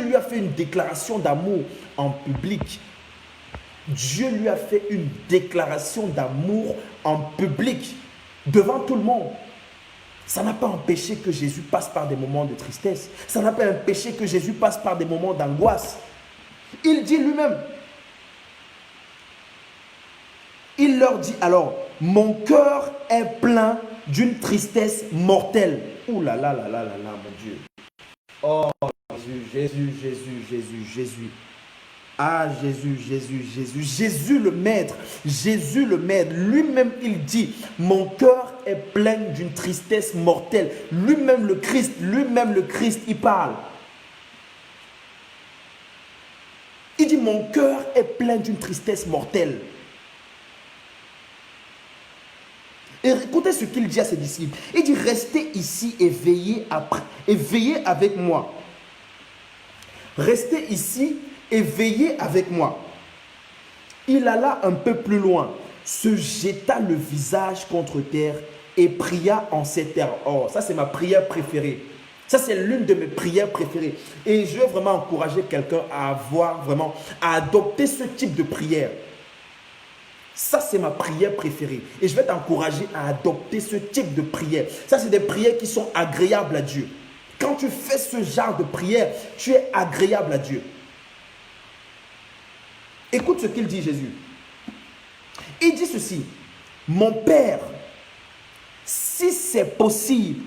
lui a fait une déclaration d'amour en public. Dieu lui a fait une déclaration d'amour en public, devant tout le monde. Ça n'a pas empêché que Jésus passe par des moments de tristesse. Ça n'a pas empêché que Jésus passe par des moments d'angoisse. Il dit lui-même, il leur dit alors, mon cœur est plein d'une tristesse mortelle. Ouh là là là là là là, mon Dieu. Oh, Jésus. Ah, Jésus le Maître, lui-même il dit, mon cœur est plein d'une tristesse mortelle. Lui-même le Christ, il parle. Il dit, mon cœur est plein d'une tristesse mortelle. Et écoutez ce qu'il dit à ses disciples. Il dit, restez ici et veillez avec moi. Restez ici et veillez avec moi. Il alla un peu plus loin, se jeta le visage contre terre et pria en ces termes. Oh, ça c'est ma prière préférée. Ça c'est l'une de mes prières préférées. Et je veux vraiment encourager quelqu'un à adopter ce type de prière. Ça, c'est ma prière préférée. Et je vais t'encourager à adopter ce type de prière. Ça, c'est des prières qui sont agréables à Dieu. Quand tu fais ce genre de prière, tu es agréable à Dieu. Écoute ce qu'il dit, Jésus. Il dit ceci. Mon Père, si c'est possible,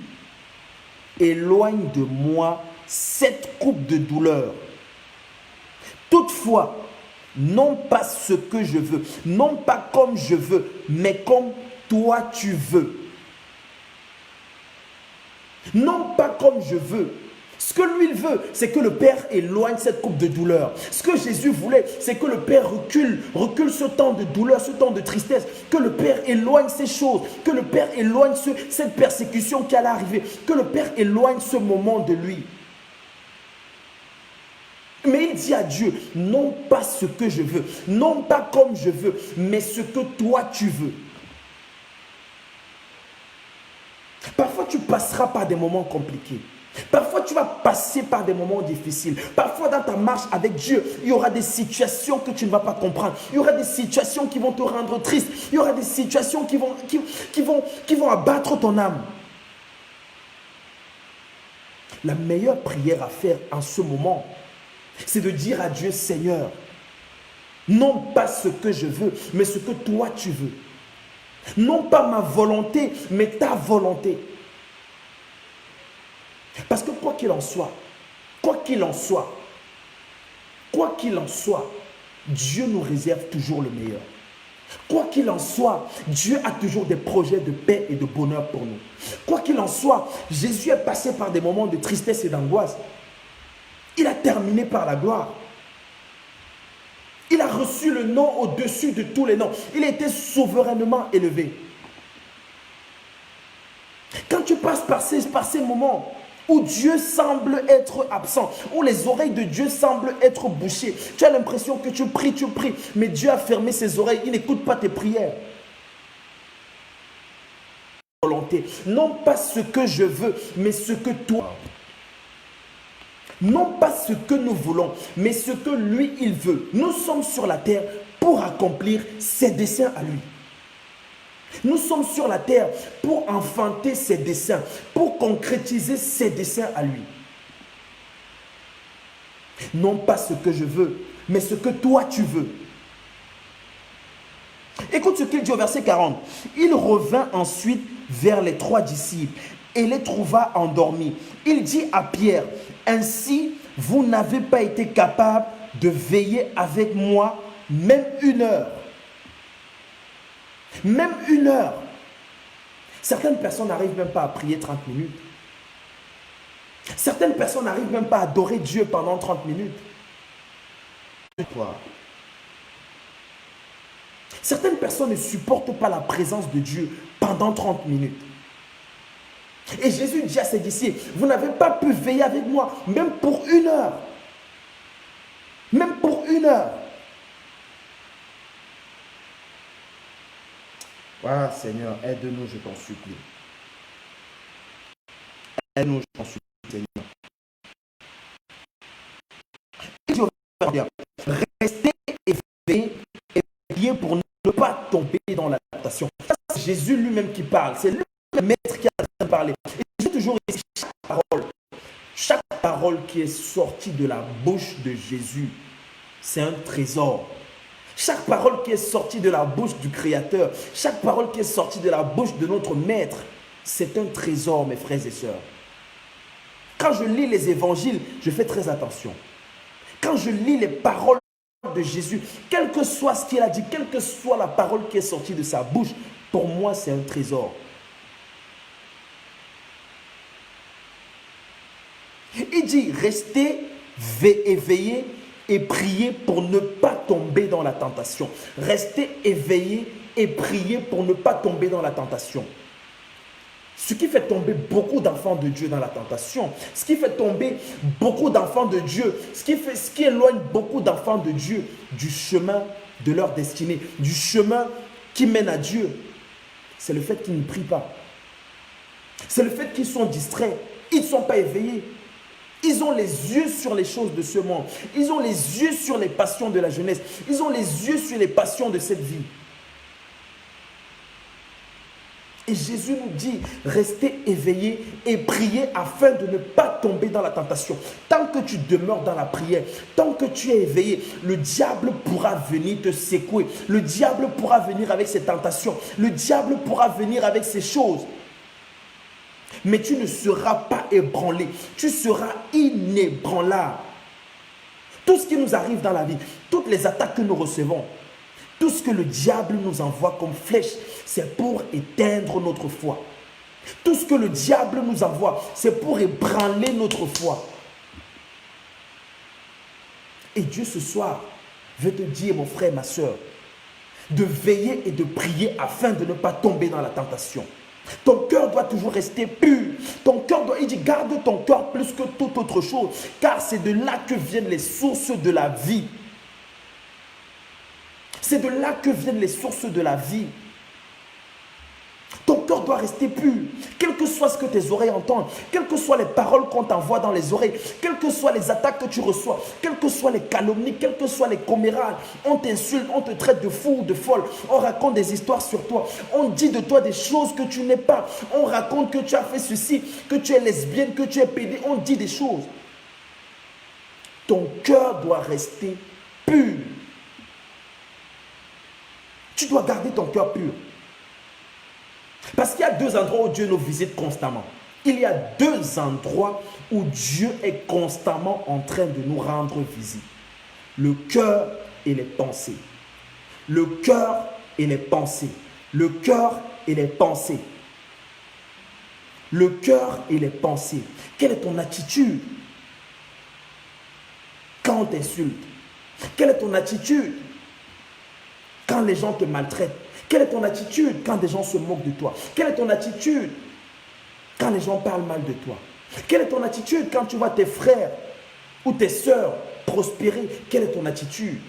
éloigne de moi cette coupe de douleur. Toutefois, non pas ce que je veux, non pas comme je veux, mais comme toi tu veux. Non pas comme je veux. Ce que lui il veut, c'est que le Père éloigne cette coupe de douleur. Ce que Jésus voulait, c'est que le Père recule ce temps de douleur, ce temps de tristesse. Que le Père éloigne ces choses, que le Père éloigne cette persécution qui allait arriver, que le Père éloigne ce moment de lui. Mais il dit à Dieu, non pas ce que je veux, non pas comme je veux, mais ce que toi tu veux. Parfois tu passeras par des moments compliqués. Parfois tu vas passer par des moments difficiles. Parfois dans ta marche avec Dieu, il y aura des situations que tu ne vas pas comprendre. Il y aura des situations qui vont te rendre triste. Il y aura des situations qui vont abattre ton âme. La meilleure prière à faire en ce moment, c'est de dire à Dieu, Seigneur, Non pas ce que je veux, mais ce que toi tu veux. Non pas ma volonté, mais ta volonté. Parce que quoi qu'il en soit, quoi qu'il en soit, quoi qu'il en soit, Dieu nous réserve toujours le meilleur. Quoi qu'il en soit, Dieu a toujours des projets de paix et de bonheur pour nous. Quoi qu'il en soit, Jésus est passé par des moments de tristesse et d'angoisse. Il a terminé par la gloire. Il a reçu le nom au-dessus de tous les noms. Il a été souverainement élevé. Quand tu passes par ces moments où Dieu semble être absent, où les oreilles de Dieu semblent être bouchées, tu as l'impression que tu pries, mais Dieu a fermé ses oreilles, il n'écoute pas tes prières. Volonté, non pas ce que je veux, mais ce que toi. Non pas ce que nous voulons, mais ce que lui, il veut. Nous sommes sur la terre pour accomplir ses desseins à lui. Nous sommes sur la terre pour enfanter ses desseins, pour concrétiser ses desseins à lui. Non pas ce que je veux, mais ce que toi tu veux. Écoute ce qu'il dit au verset 40. Il revint ensuite vers les 3 disciples et les trouva endormis. Il dit à Pierre, ainsi vous n'avez pas été capable de veiller avec moi même 1 heure. Même 1 heure. Certaines personnes n'arrivent même pas à prier 30 minutes. Certaines personnes n'arrivent même pas à adorer Dieu pendant 30 minutes. Certaines personnes ne supportent pas la présence de Dieu pendant 30 minutes. Et Jésus dit à ses disciples, vous n'avez pas pu veiller avec moi, même pour 1 heure. Même pour 1 heure. Ah Seigneur, aide-nous, je t'en supplie. Aide-nous, je t'en supplie, Seigneur. Restez éveillés et priez pour ne pas tomber dans la tentation. C'est Jésus lui-même qui parle. C'est lui le maître qui a en train de parler. Et j'ai toujours dit chaque parole qui est sortie de la bouche de Jésus, c'est un trésor. Chaque parole qui est sortie de la bouche du Créateur, chaque parole qui est sortie de la bouche de notre Maître, c'est un trésor, mes frères et sœurs. Quand je lis les évangiles, je fais très attention. Quand je lis les paroles de Jésus, quel que soit ce qu'il a dit, quelle que soit la parole qui est sortie de sa bouche, pour moi, c'est un trésor. Il dit, restez éveillés et priez pour ne pas tomber dans la tentation. Restez éveillés et priez pour ne pas tomber dans la tentation. Ce qui fait tomber beaucoup d'enfants de Dieu dans la tentation, ce qui fait tomber beaucoup d'enfants de Dieu, ce qui éloigne beaucoup d'enfants de Dieu du chemin de leur destinée, du chemin qui mène à Dieu, c'est le fait qu'ils ne prient pas. C'est le fait qu'ils sont distraits, ils ne sont pas éveillés. Ils ont les yeux sur les choses de ce monde. Ils ont les yeux sur les passions de la jeunesse. Ils ont les yeux sur les passions de cette vie. Et Jésus nous dit, restez éveillés et priez afin de ne pas tomber dans la tentation. Tant que tu demeures dans la prière, tant que tu es éveillé, le diable pourra venir te secouer. Le diable pourra venir avec ses tentations. Le diable pourra venir avec ses choses. Mais tu ne seras pas ébranlé. Tu seras inébranlable. Tout ce qui nous arrive dans la vie, toutes les attaques que nous recevons, tout ce que le diable nous envoie comme flèche, c'est pour éteindre notre foi. Tout ce que le diable nous envoie, c'est pour ébranler notre foi. Et Dieu ce soir veut te dire, mon frère, ma soeur, de veiller et de prier afin de ne pas tomber dans la tentation. Ton cœur doit toujours rester pur. Ton cœur doit, il dit, garde ton cœur plus que toute autre chose, car c'est de là que viennent les sources de la vie. C'est de là que viennent les sources de la vie. Ton cœur doit rester pur, quel que soit ce que tes oreilles entendent, quelles que soient les paroles qu'on t'envoie dans les oreilles, quelles que soient les attaques que tu reçois, quelles que soient les calomnies, quelles que soient les commérages, on t'insulte, on te traite de fou ou de folle, on raconte des histoires sur toi, on dit de toi des choses que tu n'es pas, on raconte que tu as fait ceci, que tu es lesbienne, que tu es pédé, on dit des choses. Ton cœur doit rester pur. dois garder ton cœur pur. Parce qu'il y a deux endroits où Dieu nous visite constamment. Il y a deux endroits où Dieu est constamment en train de nous rendre visite. Le cœur et les pensées. Le cœur et les pensées. Le cœur et les pensées. Le cœur et les pensées. Quelle est ton attitude quand on t'insulte? Quelle est ton attitude quand les gens te maltraitent? Quelle est ton attitude quand des gens se moquent de toi? Quelle est ton attitude quand les gens parlent mal de toi? Quelle est ton attitude quand tu vois tes frères ou tes sœurs prospérer? Quelle est ton attitude?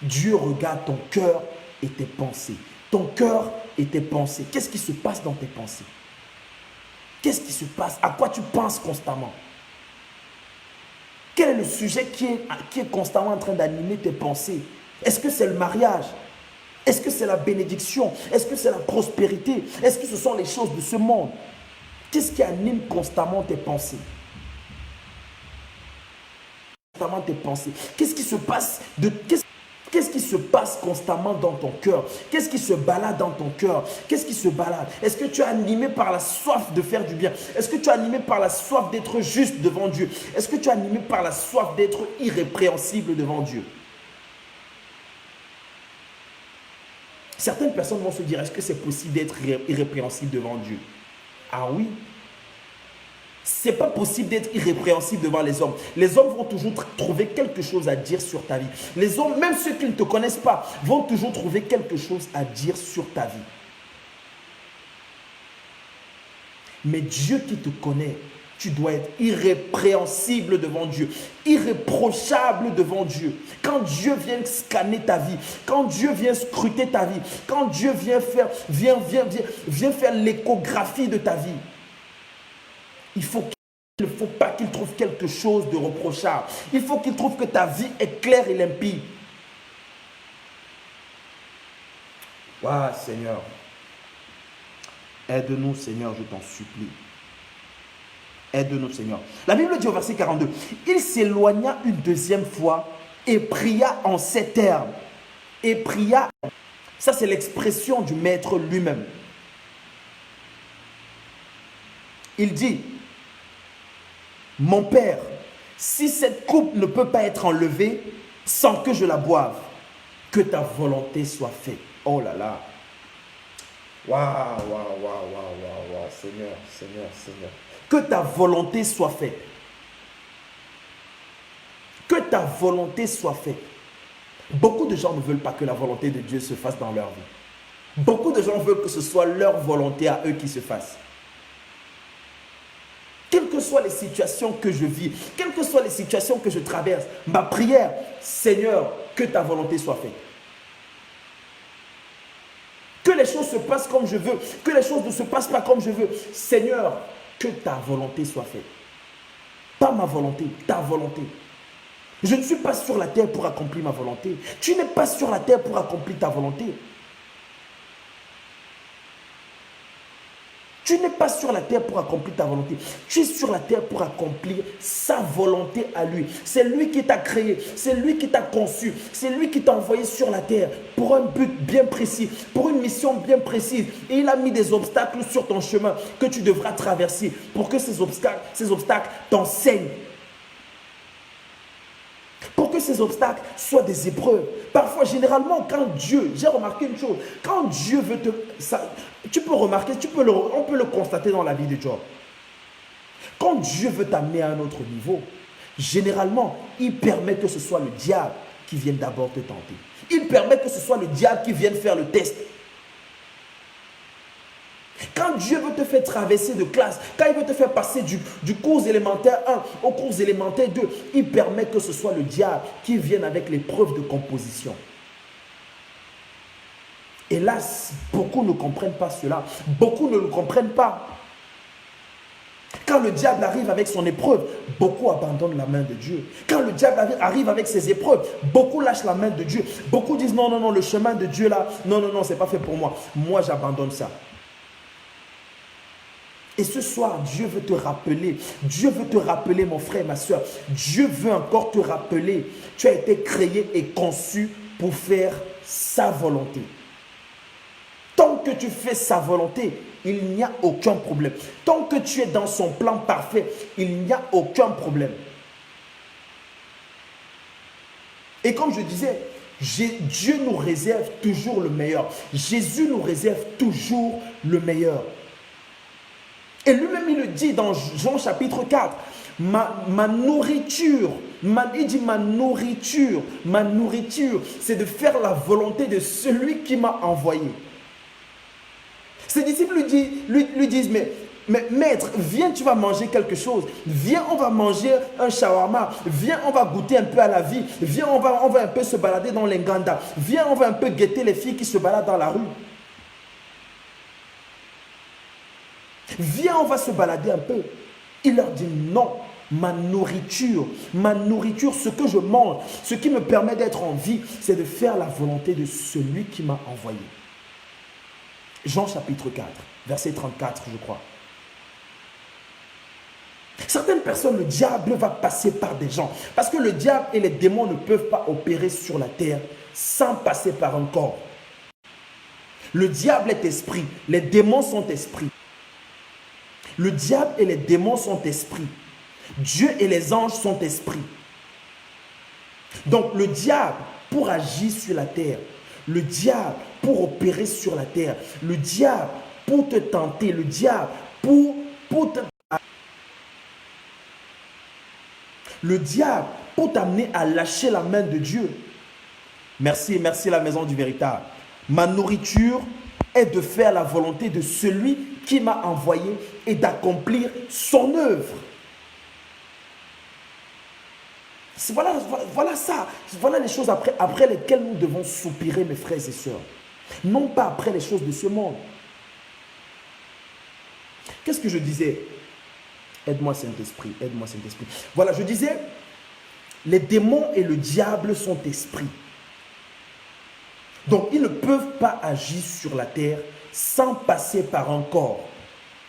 Dieu regarde ton cœur et tes pensées. Ton cœur et tes pensées. Qu'est-ce qui se passe dans tes pensées? Qu'est-ce qui se passe? À quoi tu penses constamment? Quel est le sujet qui est constamment en train d'animer tes pensées? Est-ce que c'est le mariage? Est-ce que c'est la bénédiction? Est-ce que c'est la prospérité? Est-ce que ce sont les choses de ce monde? Qu'est-ce qui anime constamment tes pensées? Constamment tes pensées. Qu'est-ce qui se passe Qu'est-ce qui se passe constamment dans ton cœur? Qu'est-ce qui se balade dans ton cœur? Qu'est-ce qui se balade? Est-ce que tu es animé par la soif de faire du bien? Est-ce que tu es animé par la soif d'être juste devant Dieu? Est-ce que tu es animé par la soif d'être irrépréhensible devant Dieu? Certaines personnes vont se dire, est-ce que c'est possible d'être irrépréhensible devant Dieu? Ah oui. C'est pas possible d'être irrépréhensible devant les hommes. Les hommes vont toujours trouver quelque chose à dire sur ta vie. Les hommes, même ceux qui ne te connaissent pas, vont toujours trouver quelque chose à dire sur ta vie. Mais Dieu qui te connaît, tu dois être irrépréhensible devant Dieu, irréprochable devant Dieu. Quand Dieu vient scanner ta vie, quand Dieu vient scruter ta vie, quand Dieu vient faire l'échographie de ta vie, il ne faut pas qu'il trouve quelque chose de reprochable. Il faut qu'il trouve que ta vie est claire et limpide. Waouh, Seigneur. Aide-nous, Seigneur, je t'en supplie. Aide-nous, Seigneur. La Bible dit au verset 42, il s'éloigna une deuxième fois et pria en ces termes. Et pria, ça c'est l'expression du maître lui-même. Il dit, mon Père, si cette coupe ne peut pas être enlevée sans que je la boive, que ta volonté soit faite. Oh là là. Waouh, Seigneur, Seigneur, Seigneur. Que ta volonté soit faite. Que ta volonté soit faite. Beaucoup de gens ne veulent pas que la volonté de Dieu se fasse dans leur vie. Beaucoup de gens veulent que ce soit leur volonté à eux qui se fasse. Quelles que soient les situations que je vis, quelles que soient les situations que je traverse, ma prière, Seigneur, que ta volonté soit faite. Que les choses se passent comme je veux, que les choses ne se passent pas comme je veux. Seigneur, que ta volonté soit faite. Pas ma volonté, ta volonté. Je ne suis pas sur la terre pour accomplir ma volonté. Tu n'es pas sur la terre pour accomplir ta volonté. Tu n'es pas sur la terre pour accomplir ta volonté. Tu es sur la terre pour accomplir sa volonté à lui. C'est lui qui t'a créé. C'est lui qui t'a conçu. C'est lui qui t'a envoyé sur la terre pour un but bien précis, pour une mission bien précise. Et il a mis des obstacles sur ton chemin que tu devras traverser pour que ces obstacles t'enseignent. Pour que ces obstacles soient des épreuves. Parfois, généralement, quand Dieu, j'ai remarqué une chose, quand Dieu veut tu peux remarquer, on peut le constater dans la vie de Job. Quand Dieu veut t'amener à un autre niveau, généralement, il permet que ce soit le diable qui vienne d'abord te tenter. Il permet que ce soit le diable qui vienne faire le test. Quand Dieu veut te faire traverser de classe, quand il veut te faire passer du cours élémentaire 1 au cours élémentaire 2, il permet que ce soit le diable qui vienne avec l'épreuve de composition. Hélas, beaucoup ne comprennent pas cela. Beaucoup ne le comprennent pas. Quand le diable arrive avec son épreuve, beaucoup abandonnent la main de Dieu. Quand le diable arrive avec ses épreuves, beaucoup lâchent la main de Dieu. Beaucoup disent non, non, non, le chemin de Dieu là, non, non, non, c'est pas fait pour moi. Moi, j'abandonne ça. Et ce soir, Dieu veut te rappeler mon frère, ma soeur. Dieu veut encore te rappeler, tu as été créé et conçu pour faire sa volonté. Tant que tu fais sa volonté, il n'y a aucun problème. Tant que tu es dans son plan parfait, il n'y a aucun problème. Et comme je disais, Dieu nous réserve toujours le meilleur. Jésus nous réserve toujours le meilleur. Et lui-même, il le dit dans Jean chapitre 4. Ma nourriture, c'est de faire la volonté de celui qui m'a envoyé. Ses disciples lui disent, mais maître, viens, tu vas manger quelque chose. Viens, on va manger un shawarma. Viens, on va goûter un peu à la vie. Viens, on va un peu se balader dans les Nganda. Viens, on va un peu guetter les filles qui se baladent dans la rue. Viens, on va se balader un peu. Il leur dit non. Ma nourriture, ce que je mange, ce qui me permet d'être en vie, c'est de faire la volonté de celui qui m'a envoyé. Jean chapitre 4, verset 34, je crois. Certaines personnes, le diable va passer par des gens. Parce que le diable et les démons ne peuvent pas opérer sur la terre sans passer par un corps. Le diable est esprit, les démons sont esprits. Le diable et les démons sont esprits. Dieu et les anges sont esprits. Donc le diable, pour agir sur la terre, le diable pour opérer sur la terre, le diable pour te tenter, le diable le diable pour t'amener à lâcher la main de Dieu. Merci la maison du véritable. Ma nourriture est de faire la volonté de celui qui m'a envoyé et d'accomplir son œuvre. Voilà les choses après lesquelles nous devons soupirer, mes frères et sœurs. Non pas après les choses de ce monde. Qu'est-ce que je disais? Aide-moi Saint-Esprit, aide-moi Saint-Esprit. Voilà, je disais, les démons et le diable sont esprits. Donc, ils ne peuvent pas agir sur la terre sans passer par un corps.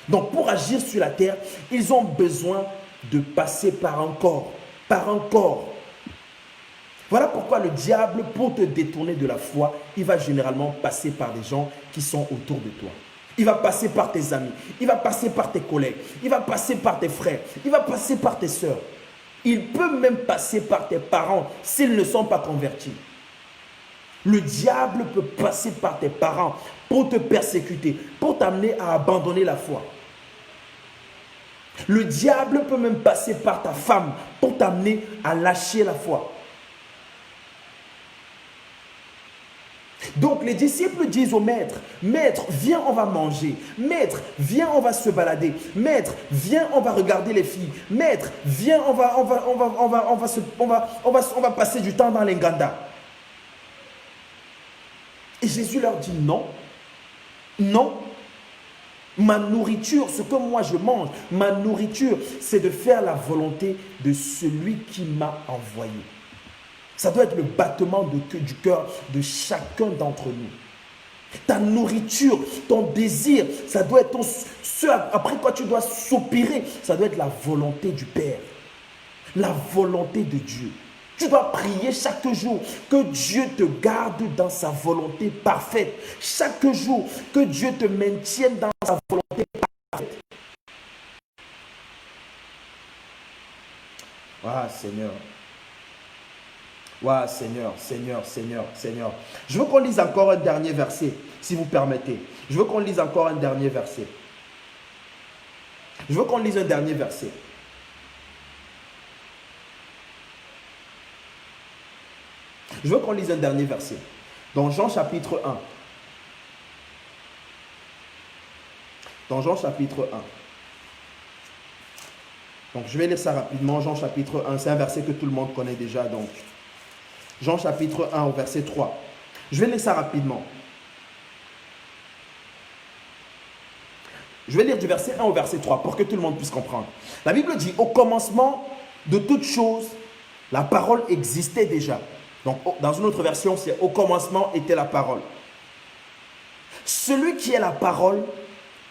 Donc, pour agir sur la terre, ils ont besoin de passer par un corps. Par un corps. Voilà pourquoi le diable, pour te détourner de la foi, il va généralement passer par des gens qui sont autour de toi. Il va passer par tes amis, il va passer par tes collègues, il va passer par tes frères, il va passer par tes sœurs. Il peut même passer par tes parents s'ils ne sont pas convertis. Le diable peut passer par tes parents pour te persécuter, pour t'amener à abandonner la foi. Le diable peut même passer par ta femme pour t'amener à lâcher la foi. Donc les disciples disent au maître, maître, viens, on va manger. Maître, viens, on va se balader. Maître, viens, on va regarder les filles. Maître, viens, on va passer du temps dans les Nganda. Et Jésus leur dit non, non. Ma nourriture, ce que moi je mange, ma nourriture, c'est de faire la volonté de celui qui m'a envoyé. Ça doit être le battement du cœur de chacun d'entre nous. Ta nourriture, ton désir, ça doit être ce après quoi tu dois soupirer, ça doit être la volonté du Père, la volonté de Dieu. Tu dois prier chaque jour que Dieu te garde dans sa volonté parfaite. Chaque jour, que Dieu te maintienne dans sa volonté parfaite. Ah Seigneur. Ouais, Seigneur, Seigneur, Seigneur, Seigneur. Je veux qu'on lise encore un dernier verset, si vous permettez. Je veux qu'on lise encore un dernier verset. Je veux qu'on lise un dernier verset. Je veux qu'on lise un dernier verset. Dans Jean chapitre 1. Dans Jean chapitre 1. Donc, je vais lire ça rapidement. Jean chapitre 1, c'est un verset que tout le monde connaît déjà. Donc, Jean chapitre 1 au verset 3. Je vais lire ça rapidement. Je vais lire du verset 1 au verset 3 pour que tout le monde puisse comprendre. La Bible dit, au commencement de toutes choses, la parole existait déjà. Donc, dans une autre version, c'est au commencement était la parole. Celui qui est la parole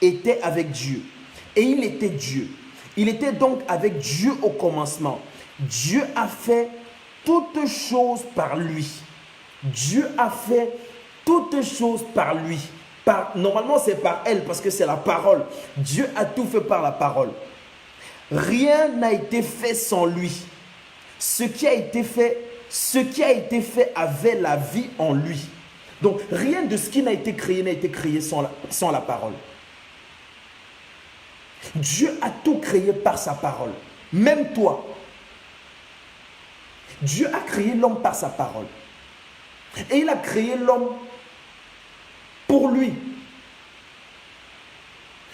était avec Dieu. Et il était Dieu. Il était donc avec Dieu au commencement. Dieu a fait toutes choses par lui. Dieu a fait toutes choses par lui. Normalement, c'est par elle parce que c'est la parole. Dieu a tout fait par la parole. Rien n'a été fait sans lui. Ce qui a été fait avait la vie en lui. Donc, rien de ce qui n'a été créé sans la parole. Dieu a tout créé par sa parole. Même toi. Dieu a créé l'homme par sa parole. Et il a créé l'homme pour lui.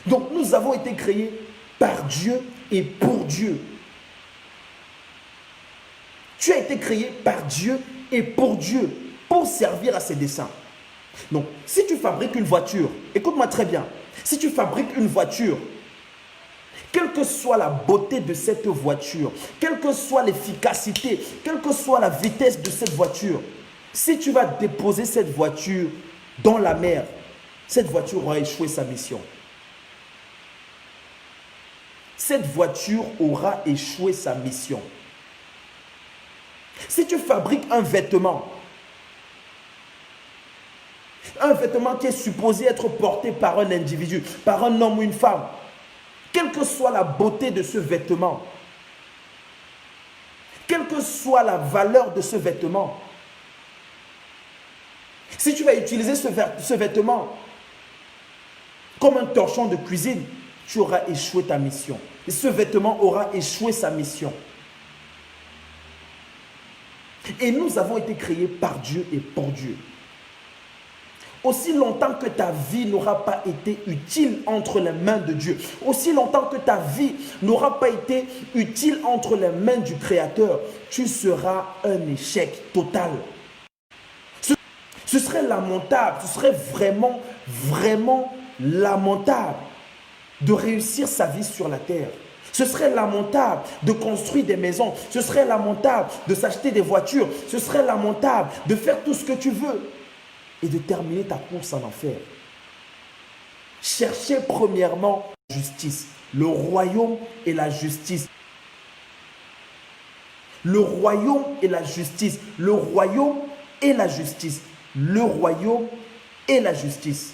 Donc nous avons été créés par Dieu et pour Dieu. Tu as été créé par Dieu et pour Dieu, pour servir à ses desseins. Donc, si tu fabriques une voiture, écoute-moi très bien, si tu fabriques une voiture, quelle que soit la beauté de cette voiture, quelle que soit l'efficacité, quelle que soit la vitesse de cette voiture, si tu vas déposer cette voiture dans la mer, cette voiture aura échoué sa mission. Cette voiture aura échoué sa mission. Si tu fabriques un vêtement qui est supposé être porté par un individu, par un homme ou une femme, quelle que soit la beauté de ce vêtement, quelle que soit la valeur de ce vêtement, si tu vas utiliser ce vêtement comme un torchon de cuisine, tu auras échoué ta mission. Et ce vêtement aura échoué sa mission. Et nous avons été créés par Dieu et pour Dieu. Aussi longtemps que ta vie n'aura pas été utile entre les mains de Dieu, aussi longtemps que ta vie n'aura pas été utile entre les mains du Créateur, tu seras un échec total. Ce serait lamentable, ce serait vraiment, vraiment lamentable de réussir sa vie sur la terre. Ce serait lamentable de construire des maisons, ce serait lamentable de s'acheter des voitures, ce serait lamentable de faire tout ce que tu veux et de terminer ta course en enfer. Cherchez premièrement la justice, le royaume et la justice. Le royaume et la justice, le royaume et la justice, le royaume et la justice.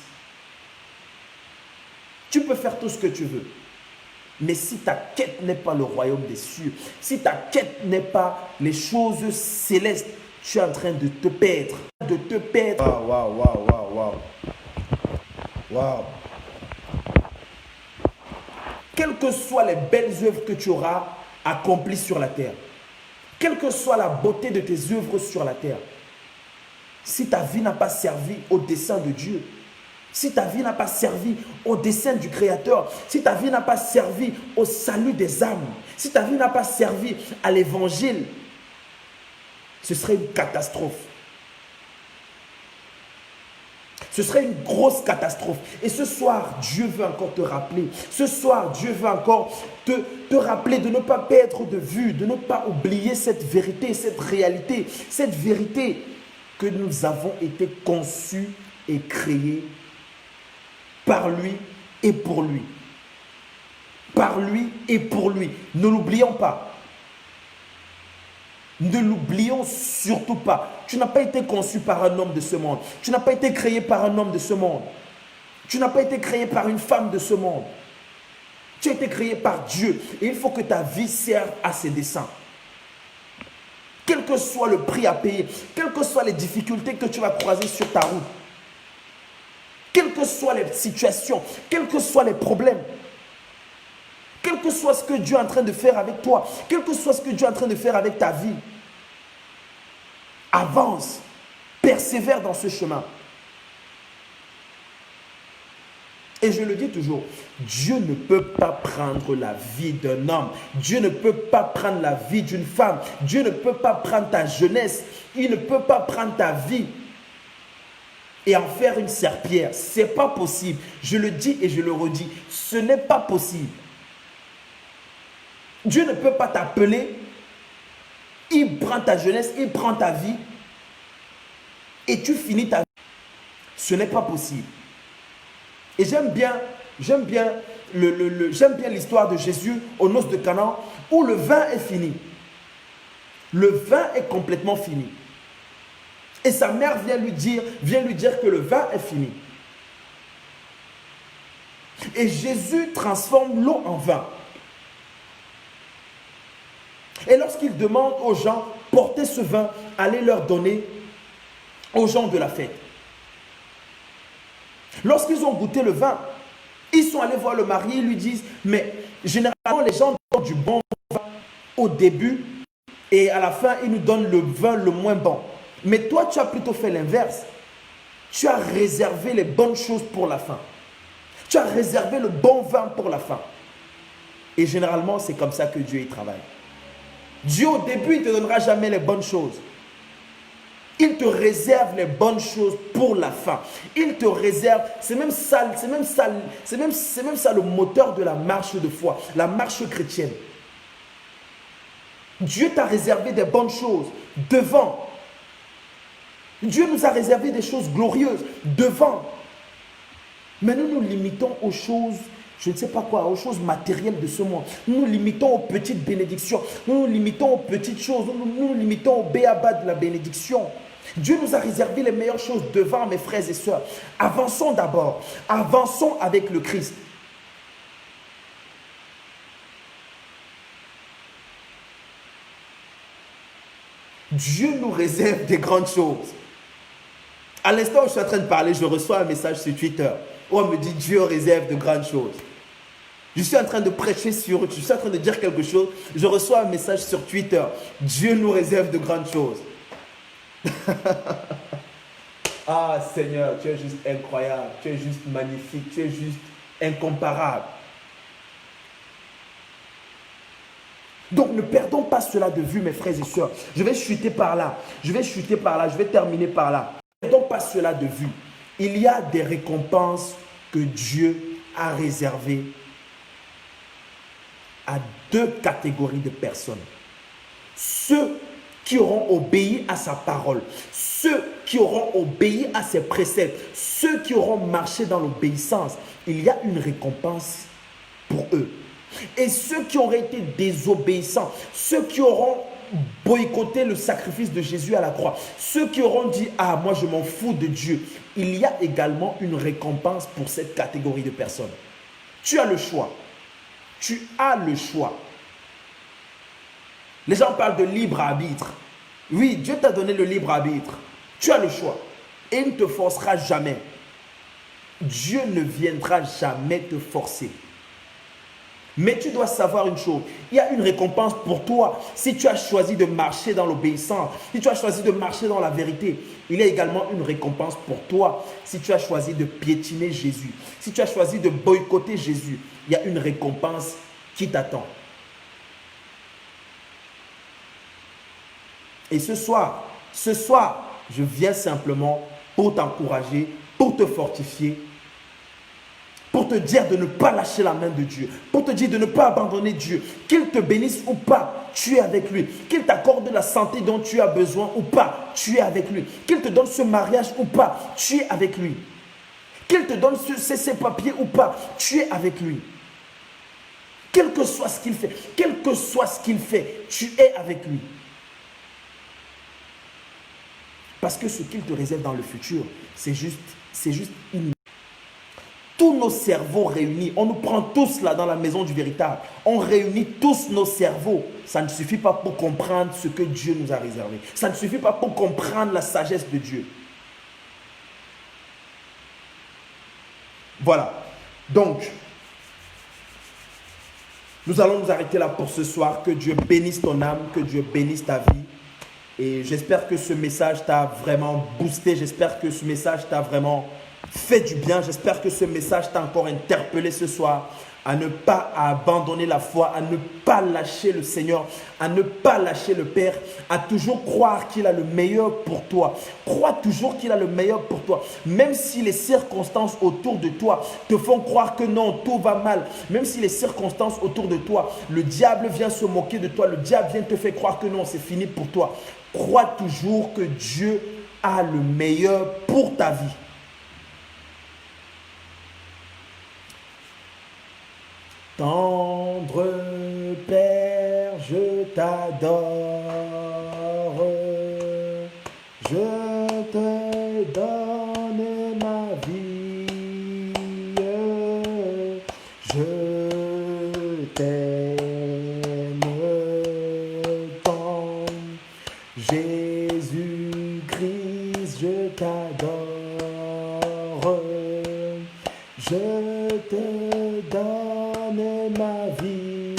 Tu peux faire tout ce que tu veux. Mais si ta quête n'est pas le royaume des cieux, si ta quête n'est pas les choses célestes, tu es en train de te perdre. De te perdre. Waouh. Quelles que soient les belles œuvres que tu auras accomplies sur la terre, quelle que soit la beauté de tes œuvres sur la terre, si ta vie n'a pas servi au dessein de Dieu, si ta vie n'a pas servi au dessein du Créateur, si ta vie n'a pas servi au salut des âmes, si ta vie n'a pas servi à l'évangile, ce serait une catastrophe. Ce serait une grosse catastrophe. Et ce soir, Dieu veut encore te rappeler. Ce soir, Dieu veut encore te rappeler de ne pas perdre de vue, de ne pas oublier cette vérité, cette réalité, cette vérité que nous avons été conçus et créés par lui et pour lui. Par lui et pour lui. Ne l'oublions pas. Ne l'oublions surtout pas. Tu n'as pas été conçu par un homme de ce monde. Tu n'as pas été créé par un homme de ce monde. Tu n'as pas été créé par une femme de ce monde. Tu as été créé par Dieu. Et il faut que ta vie serve à ses desseins. Quel que soit le prix à payer, quelles que soient les difficultés que tu vas croiser sur ta route, quelles que soient les situations, quels que soient les problèmes, quel que soit ce que Dieu est en train de faire avec toi, quel que soit ce que Dieu est en train de faire avec ta vie, avance, persévère dans ce chemin. Et je le dis toujours, Dieu ne peut pas prendre la vie d'un homme. Dieu ne peut pas prendre la vie d'une femme. Dieu ne peut pas prendre ta jeunesse. Il ne peut pas prendre ta vie et en faire une serpillière. Ce n'est pas possible. Je le dis et je le redis. Ce n'est pas possible. Dieu ne peut pas t'appeler. Il prend ta jeunesse, il prend ta vie et tu finis ta vie. Ce n'est pas possible. Et j'aime bien l'histoire de Jésus aux noces de Canaan où le vin est fini. Le vin est complètement fini. Et sa mère vient lui dire que le vin est fini. Et Jésus transforme l'eau en vin. Et lorsqu'il demande aux gens, portez ce vin, allez leur donner aux gens de la fête. Lorsqu'ils ont goûté le vin, ils sont allés voir le marié, ils lui disent, mais généralement les gens donnent du bon vin au début et à la fin, ils nous donnent le vin le moins bon. Mais toi, tu as plutôt fait l'inverse. Tu as réservé les bonnes choses pour la fin. Tu as réservé le bon vin pour la fin. Et généralement, c'est comme ça que Dieu y travaille. Dieu, au début, il ne te donnera jamais les bonnes choses. Il te réserve les bonnes choses pour la fin. Il te réserve, c'est même ça le moteur de la marche de foi, la marche chrétienne. Dieu t'a réservé des bonnes choses devant. Dieu nous a réservé des choses glorieuses devant. Mais nous nous limitons aux choses, je ne sais pas quoi, aux choses matérielles de ce monde. Nous nous limitons aux petites bénédictions. Nous nous limitons aux petites choses. Nous nous limitons au béaba de la bénédiction. Dieu nous a réservé les meilleures choses devant, mes frères et sœurs. Avançons d'abord. Avançons avec le Christ. Dieu nous réserve des grandes choses. À l'instant où je suis en train de parler, je reçois un message sur Twitter où on me dit Dieu réserve de grandes choses. Je suis en train de prêcher je suis en train de dire quelque chose, je reçois un message sur Twitter. Dieu nous réserve de grandes choses. Ah Seigneur, tu es juste incroyable, tu es juste magnifique, tu es juste incomparable. Donc ne perdons pas cela de vue, mes frères et sœurs. Je vais chuter par là, je vais terminer par là. Ne perdons pas cela de vue. Il y a des récompenses que Dieu a réservées à deux catégories de personnes. Ceux qui auront obéi à sa parole, ceux qui auront obéi à ses préceptes, ceux qui auront marché dans l'obéissance, il y a une récompense pour eux. Et ceux qui auraient été désobéissants, ceux qui auront boycotté le sacrifice de Jésus à la croix, ceux qui auront dit « Ah, moi je m'en fous de Dieu », il y a également une récompense pour cette catégorie de personnes. Tu as le choix. Tu as le choix. Les gens parlent de libre arbitre. Oui, Dieu t'a donné le libre arbitre. Tu as le choix. Et il ne te forcera jamais. Dieu ne viendra jamais te forcer. Mais tu dois savoir une chose, il y a une récompense pour toi si tu as choisi de marcher dans l'obéissance, si tu as choisi de marcher dans la vérité. Il y a également une récompense pour toi si tu as choisi de piétiner Jésus, si tu as choisi de boycotter Jésus. Il y a une récompense qui t'attend. Et ce soir, je viens simplement pour t'encourager, pour te fortifier, pour te dire de ne pas lâcher la main de Dieu, pour te dire de ne pas abandonner Dieu. Qu'il te bénisse ou pas, tu es avec lui. Qu'il t'accorde la santé dont tu as besoin ou pas, tu es avec lui. Qu'il te donne ce mariage ou pas, tu es avec lui. Qu'il te donne ces papiers ou pas, tu es avec lui. Quel que soit ce qu'il fait, tu es avec lui. Parce que ce qu'il te réserve dans le futur, c'est juste une... Tous nos cerveaux réunis, on nous prend tous là dans la maison du véritable. On réunit tous nos cerveaux. Ça ne suffit pas pour comprendre ce que Dieu nous a réservé. Ça ne suffit pas pour comprendre la sagesse de Dieu. Voilà. Donc, nous allons nous arrêter là pour ce soir. Que Dieu bénisse ton âme, que Dieu bénisse ta vie. Et j'espère que ce message t'a vraiment boosté. J'espère que ce message t'a vraiment fait du bien. J'espère que ce message t'a encore interpellé ce soir à ne pas abandonner la foi, à ne pas lâcher le Seigneur, à ne pas lâcher le Père, à toujours croire qu'il a le meilleur pour toi. Crois toujours qu'il a le meilleur pour toi. Même si les circonstances autour de toi te font croire que non, tout va mal. Même si les circonstances autour de toi, le diable vient se moquer de toi, le diable vient te faire croire que non, c'est fini pour toi. Crois toujours que Dieu a le meilleur pour ta vie. Tendre Père, je t'adore, je Jésus-Christ, je t'adore. Je te donne ma vie.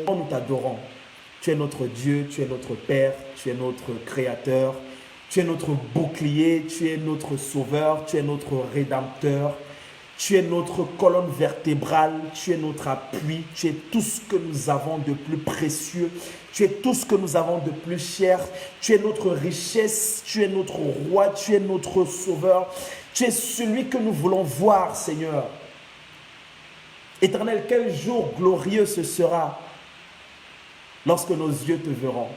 Nous t'adorons. Tu es notre Dieu, tu es notre Père, tu es notre Créateur, tu es notre bouclier, tu es notre Sauveur, tu es notre Rédempteur, tu es notre colonne vertébrale, tu es notre appui, tu es tout ce que nous avons de plus précieux, tu es tout ce que nous avons de plus cher, tu es notre richesse, tu es notre roi, tu es notre Sauveur, tu es celui que nous voulons voir, Seigneur. Éternel, quel jour glorieux ce sera lorsque nos yeux te verront.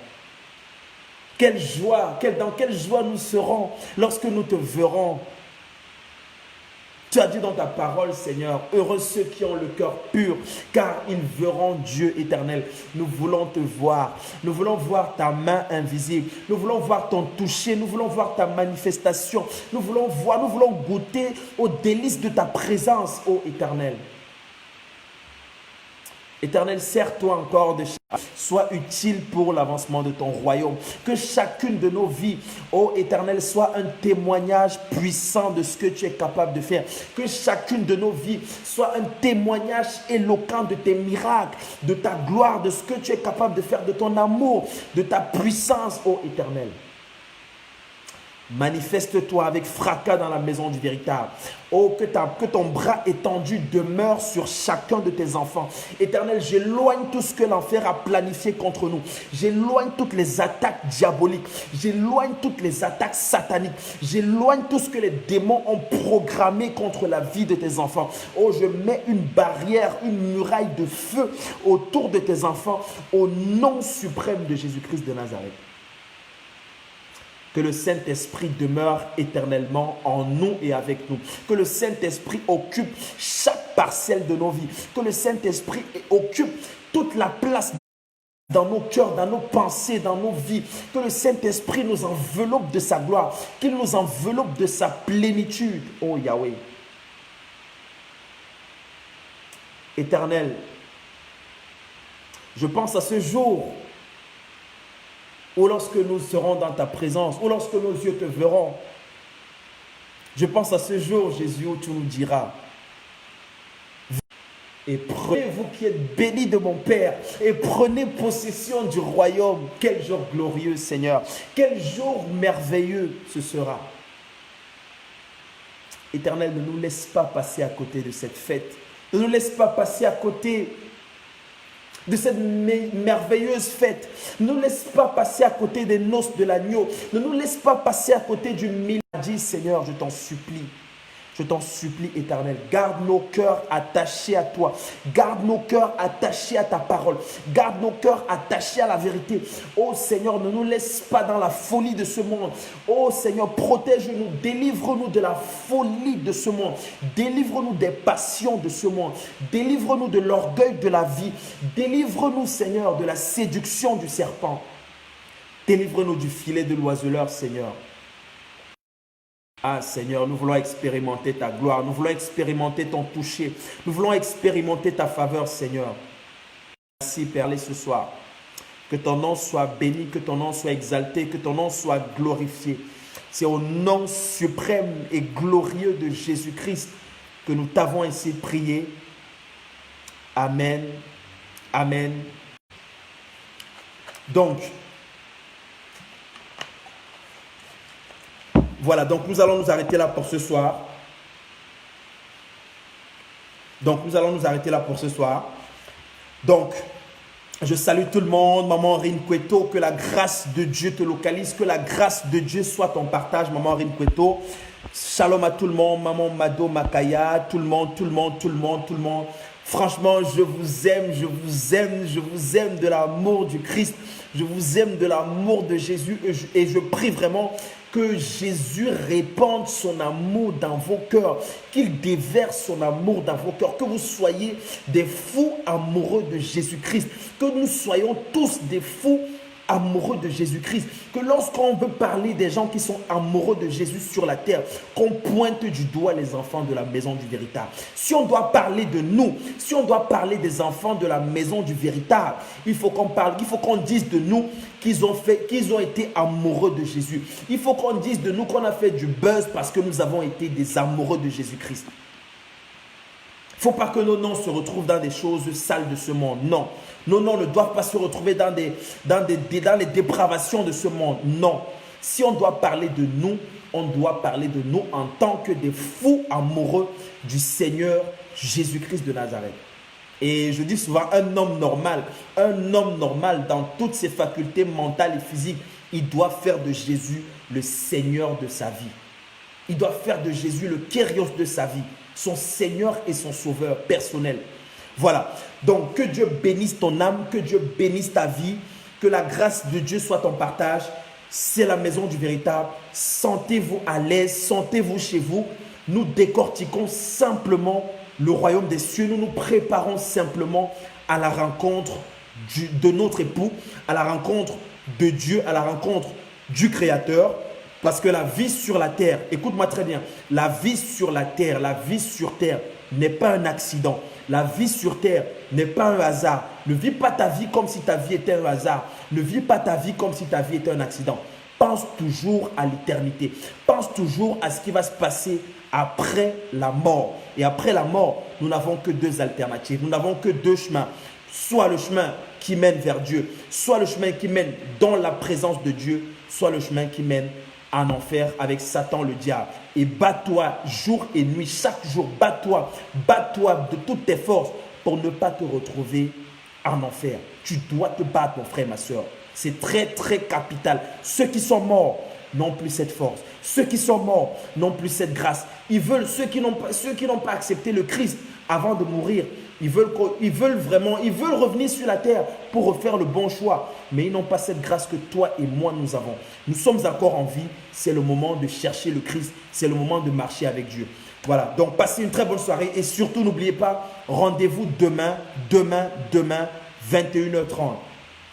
Quelle joie, dans quelle joie nous serons lorsque nous te verrons. Tu as dit dans ta parole, Seigneur, heureux ceux qui ont le cœur pur, car ils verront Dieu éternel. Nous voulons te voir. Nous voulons voir ta main invisible. Nous voulons voir ton toucher. Nous voulons voir ta manifestation. Nous voulons goûter aux délices de ta présence, ô éternel. Éternel, sers-toi encore de chaque. Sois utile pour l'avancement de ton royaume. Que chacune de nos vies, ô Éternel, soit un témoignage puissant de ce que tu es capable de faire. Que chacune de nos vies soit un témoignage éloquent de tes miracles, de ta gloire, de ce que tu es capable de faire, de ton amour, de ta puissance, ô Éternel. Manifeste-toi avec fracas dans la maison du véritable. Oh, que ton bras étendu demeure sur chacun de tes enfants. Éternel, j'éloigne tout ce que l'enfer a planifié contre nous. J'éloigne toutes les attaques diaboliques. J'éloigne toutes les attaques sataniques. J'éloigne tout ce que les démons ont programmé contre la vie de tes enfants. Oh, je mets une barrière, une muraille de feu autour de tes enfants au nom suprême de Jésus-Christ de Nazareth. Que le Saint-Esprit demeure éternellement en nous et avec nous. Que le Saint-Esprit occupe chaque parcelle de nos vies. Que le Saint-Esprit occupe toute la place dans nos cœurs, dans nos pensées, dans nos vies. Que le Saint-Esprit nous enveloppe de sa gloire. Qu'il nous enveloppe de sa plénitude. Oh Yahweh. Éternel, je pense à ce jour ou lorsque nous serons dans ta présence, ou lorsque nos yeux te verront. Je pense à ce jour, Jésus, où tu nous diras, et prenez, vous qui êtes bénis de mon Père, et prenez possession du royaume. Quel jour glorieux, Seigneur. Quel jour merveilleux ce sera. Éternel, ne nous laisse pas passer à côté de cette fête. Ne nous laisse pas passer à côté de cette merveilleuse fête. Ne nous laisse pas passer à côté des noces de l'agneau. Ne nous laisse pas passer à côté du miladi, Seigneur, je t'en supplie. Je t'en supplie, Éternel, garde nos cœurs attachés à toi. Garde nos cœurs attachés à ta parole. Garde nos cœurs attachés à la vérité. Oh Seigneur, ne nous laisse pas dans la folie de ce monde. Oh Seigneur, protège-nous, délivre-nous de la folie de ce monde. Délivre-nous des passions de ce monde. Délivre-nous de l'orgueil de la vie. Délivre-nous, Seigneur, de la séduction du serpent. Délivre-nous du filet de l'oiseleur, Seigneur. Ah Seigneur, nous voulons expérimenter ta gloire, nous voulons expérimenter ton toucher, nous voulons expérimenter ta faveur, Seigneur. Merci, Père, ce soir. Que ton nom soit béni, que ton nom soit exalté, que ton nom soit glorifié. C'est au nom suprême et glorieux de Jésus-Christ que nous t'avons ainsi prié. Amen. Amen. Donc, voilà, donc nous allons nous arrêter là pour ce soir. Donc, je salue tout le monde. Maman Rinqueto, que la grâce de Dieu te localise. Que la grâce de Dieu soit ton partage, Maman Rinqueto. Shalom à tout le monde. Maman Mado Makaya. Tout le monde. Franchement, je vous aime de l'amour du Christ. Je vous aime de l'amour de Jésus. Et je prie vraiment que Jésus répande son amour dans vos cœurs, qu'il déverse son amour dans vos cœurs, que vous soyez des fous amoureux de Jésus-Christ, que nous soyons tous des fous amoureux de Jésus-Christ. Que lorsqu'on veut parler des gens qui sont amoureux de Jésus sur la terre, qu'on pointe du doigt les enfants de la maison du véritable. Si on doit parler de nous, si on doit parler des enfants de la maison du véritable, il faut qu'on dise de nous qu'ils ont été amoureux de Jésus. Il faut qu'on dise de nous qu'on a fait du buzz parce que nous avons été des amoureux de Jésus-Christ. Il ne faut pas que nos noms se retrouvent dans des choses sales de ce monde. Non. Nos noms ne doivent pas se retrouver dans les dépravations de ce monde. Non. Si on doit parler de nous, on doit parler de nous en tant que des fous amoureux du Seigneur Jésus-Christ de Nazareth. Et je dis souvent, un homme normal dans toutes ses facultés mentales et physiques, il doit faire de Jésus le Seigneur de sa vie. Il doit faire de Jésus le Kyrios de sa vie, son Seigneur et son Sauveur personnel. Voilà. Donc, que Dieu bénisse ton âme, que Dieu bénisse ta vie, que la grâce de Dieu soit ton partage. C'est la maison du véritable. Sentez-vous à l'aise, sentez-vous chez vous. Nous décortiquons simplement le royaume des cieux. Nous nous préparons simplement à la rencontre de notre époux, à la rencontre de Dieu, à la rencontre du Créateur. Parce que la vie sur la terre, écoute-moi très bien, la vie sur terre n'est pas un accident. La vie sur terre n'est pas un hasard. Ne vis pas ta vie comme si ta vie était un hasard. Ne vis pas ta vie comme si ta vie était un accident. Pense toujours à l'éternité. Pense toujours à ce qui va se passer après la mort. Et après la mort, nous n'avons que deux alternatives. Nous n'avons que deux chemins. Soit le chemin qui mène vers Dieu, soit le chemin qui mène dans la présence de Dieu, soit le chemin qui mène en enfer avec Satan le diable. Et bats-toi jour et nuit, chaque jour, bats-toi de toutes tes forces pour ne pas te retrouver en enfer. Tu dois te battre, mon frère, ma soeur. C'est très, très capital. Ceux qui sont morts n'ont plus cette force. Ceux qui sont morts n'ont plus cette grâce. Ceux qui n'ont pas accepté le Christ avant de mourir, ils veulent revenir sur la terre pour refaire le bon choix. Mais ils n'ont pas cette grâce que toi et moi nous avons. Nous sommes encore en vie. C'est le moment de chercher le Christ. C'est le moment de marcher avec Dieu. Voilà. Donc, passez une très bonne soirée. Et surtout, n'oubliez pas, rendez-vous demain, 21h30.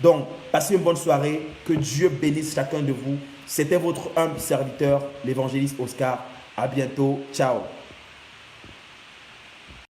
Donc, passez une bonne soirée. Que Dieu bénisse chacun de vous. C'était votre humble serviteur, l'évangéliste Oscar. À bientôt. Ciao.